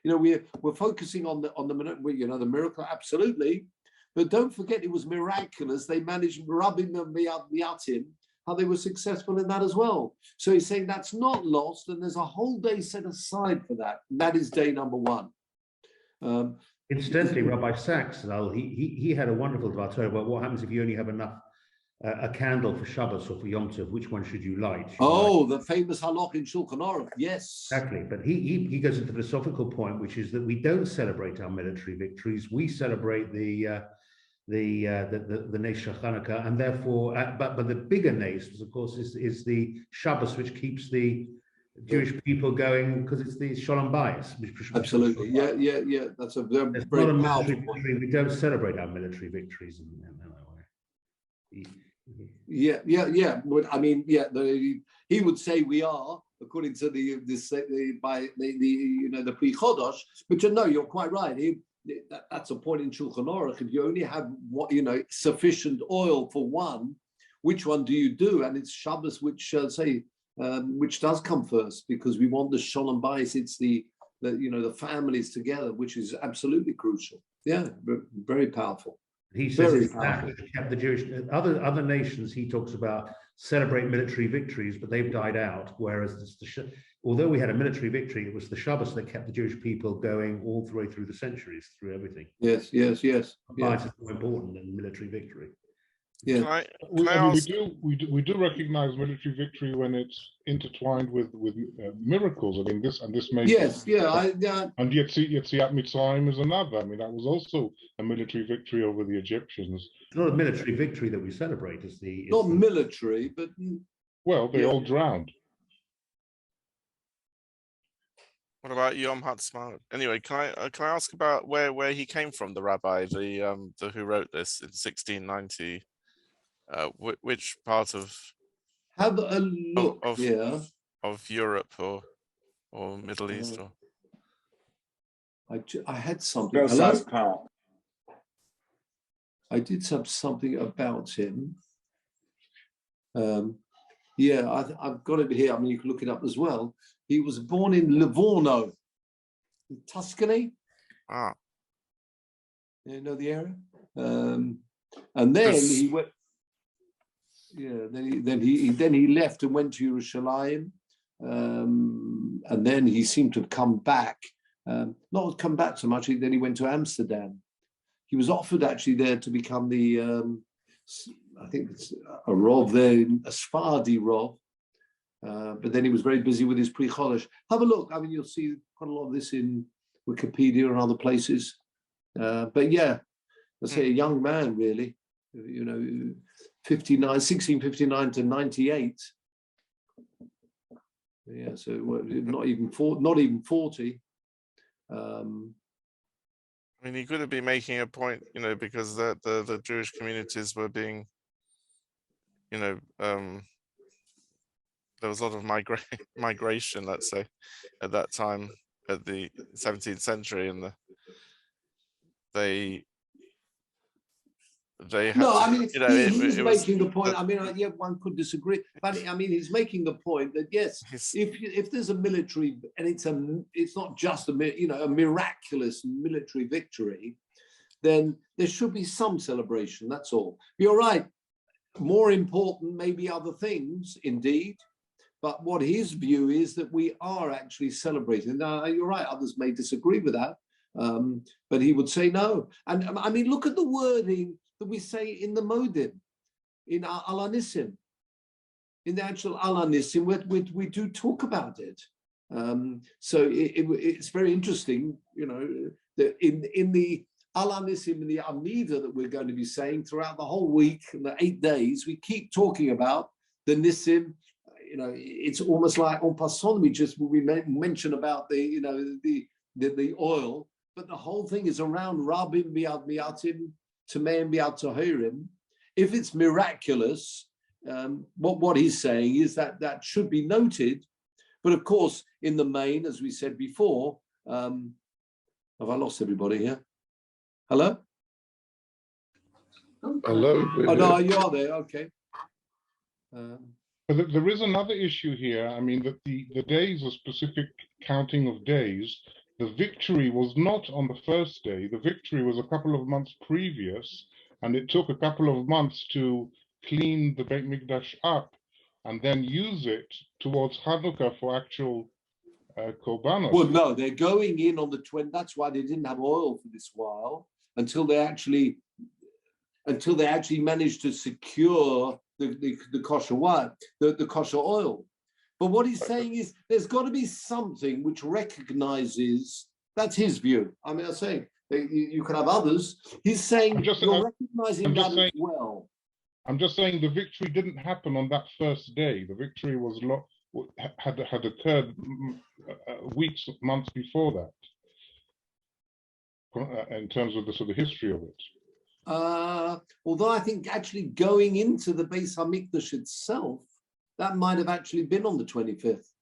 A: We're focusing on the miracle, absolutely. But don't forget, it was miraculous. They managed rubbing them miatim, how they were successful in that as well. So he's saying that's not lost, and there's a whole day set aside for that. And that is day number one.
D: Incidentally, Rabbi Sachs, he had a wonderful dvatar about what happens if you only have enough a candle for Shabbos or for Yom Tov. Which one should you light?
A: The famous halach in Shulchan Aruch. Yes,
D: exactly. But he goes into the philosophical point, which is that we don't celebrate our military victories. We celebrate the Nes Hanukkah, and therefore, but the bigger Nes, of course, is the Shabbos, which keeps the Jewish people going, because it's the Shalom Bayis.
A: Absolutely, yeah. That's a very powerful point.
D: We don't celebrate our military victories in that way.
A: Yeah. But I mean, he would say we are, according to the Pri Chodosh. But you're quite right. That's a point in Shulchan Aruch. If you only have sufficient oil for one, which one do you do? And it's Shabbos, which which does come first, because we want the Shalom Bayis. It's the families together, which is absolutely crucial. Yeah, very powerful.
D: He says it's that which kept the Jewish. Other nations, he talks about, celebrate military victories, but they've died out. Whereas although we had a military victory, it was the Shabbos that kept the Jewish people going all the way through the centuries, through everything.
A: Yes.
D: It's more important than military victory.
A: Yeah,
F: we do recognize military victory when it's intertwined with miracles. I mean, this may and Yetziat Mitzrayim is another. I mean, that was also a military victory over the Egyptians.
D: It's not a military victory that we celebrate.
A: Military, but
F: they all drowned.
C: What about Yom Ha'atzmaut? Anyway, can I ask about where he came from, the rabbi, the who wrote this in 1690? Which part of
A: have a look
C: of Europe or Middle East? Or
A: I had something. I did have something about him. I've got it here. I mean, you can look it up as well. He was born in Livorno, in Tuscany. You know the area? And then he went. Yeah, then he left and went to Yerushalayim, and then he seemed to have come back. Not come back so much. Then he went to Amsterdam. He was offered actually there to become the, I think it's a Rov there, a Sephardi Rov. But then he was very busy with his Pri Chodesh. Have a look. I mean, you'll see quite a lot of this in Wikipedia and other places. But yeah, let's say a young man, really. 1659 to 98. Yeah, so not even 40. I
C: mean, he could have been making a point, because the Jewish communities were being, there was a lot of migration, let's say, at that time, at the 17th century, and they had
A: no,
C: to,
A: I mean,
C: you know,
A: he's
C: it was
A: making the point.
C: that,
A: I mean, yeah, one could disagree, but I mean, he's making the point that yes, if there's a military, and it's not just a miraculous military victory, then there should be some celebration. That's all. You're right. More important, maybe other things, indeed. But what his view is that we are actually celebrating. Now, you're right. Others may disagree with that, but he would say no. And I mean, look at the wording that we say in the Modim, in Alanissim, in the actual Alanissim, we do talk about it. So it's very interesting, you know, that in the Alanissim, in the Amida that we're going to be saying throughout the whole week, and the 8 days, we keep talking about the Nissim. You know, it's almost like en passant, we mention about the oil, but the whole thing is around Rabim Biad Miatim, Tameim Biad Tahirim. If it's miraculous, what he's saying is that should be noted. But of course, in the main, as we said before, have I lost everybody here? Hello?
E: Hello.
A: Oh, no, you are there. Okay.
F: But there is another issue here. I mean, that the days, a specific counting of days, the victory was not on the first day. The victory was a couple of months previous, and it took a couple of months to clean the Beit Mikdash up and then use it towards Hanukkah for actual korbanos.
A: Well, no, they're going in on the 20th. That's why they didn't have oil for this while until they actually managed to secure the kosher wine, the kosher oil. But what he's saying is there's got to be something which recognizes, that's his view. I mean, I'm saying you can have others. He's saying you're recognizing that as well.
F: I'm just saying the victory didn't happen on that first day. The victory had occurred weeks, months before that, in terms of the sort of history of it.
A: Although I think actually going into the Beis Hamikdash itself, that might have actually been on the 25th.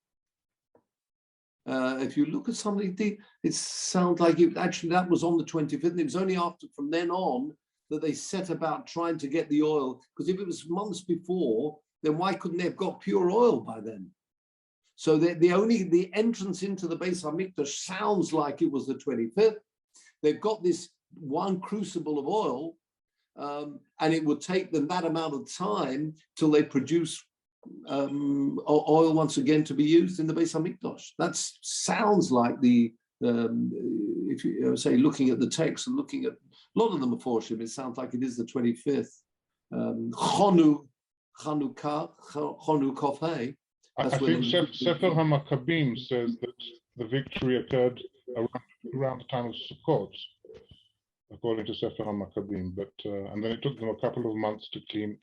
A: If you look at somebody, it sounds like that was on the 25th. And it was only from then on that they set about trying to get the oil. Because if it was months before, then why couldn't they have got pure oil by then? So the entrance into the Beis Hamikdash sounds like it was the 25th. They've got this one crucible of oil, and it would take them that amount of time till they produce oil once again to be used in the Beis Hamikdash. That sounds like if you say looking at the text and looking at a lot of the Meforshim, it sounds like it is the 25th. Chonu Kofei.
F: I think Sefer HaMaccabim says that the victory occurred around the time of Sukkot, according to Sefer HaMaccabim, but and then it took them a couple of months to clean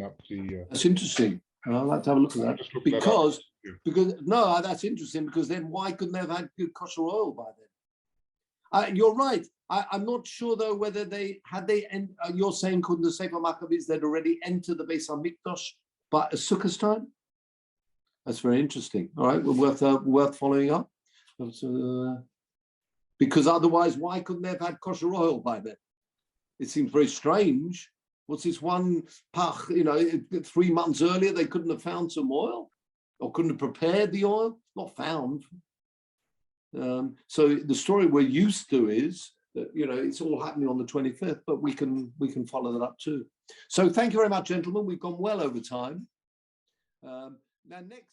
F: up the. That's
A: interesting. I'd like to have a look at that because no, that's interesting because then why couldn't they have had good kosher oil by then? You're right. I'm not sure though whether you're saying couldn't the Sefer Maccabees they'd already entered the Beis Hamikdash by Sukkot time? That's very interesting. All right, worth following up. Because otherwise, why couldn't they have had kosher oil by then? It seems very strange. What's this one pach? 3 months earlier, they couldn't have found some oil or couldn't have prepared the oil. Not found. So the story we're used to is that it's all happening on the 25th, but we can follow that up too. So thank you very much, gentlemen. We've gone well over time. Now next.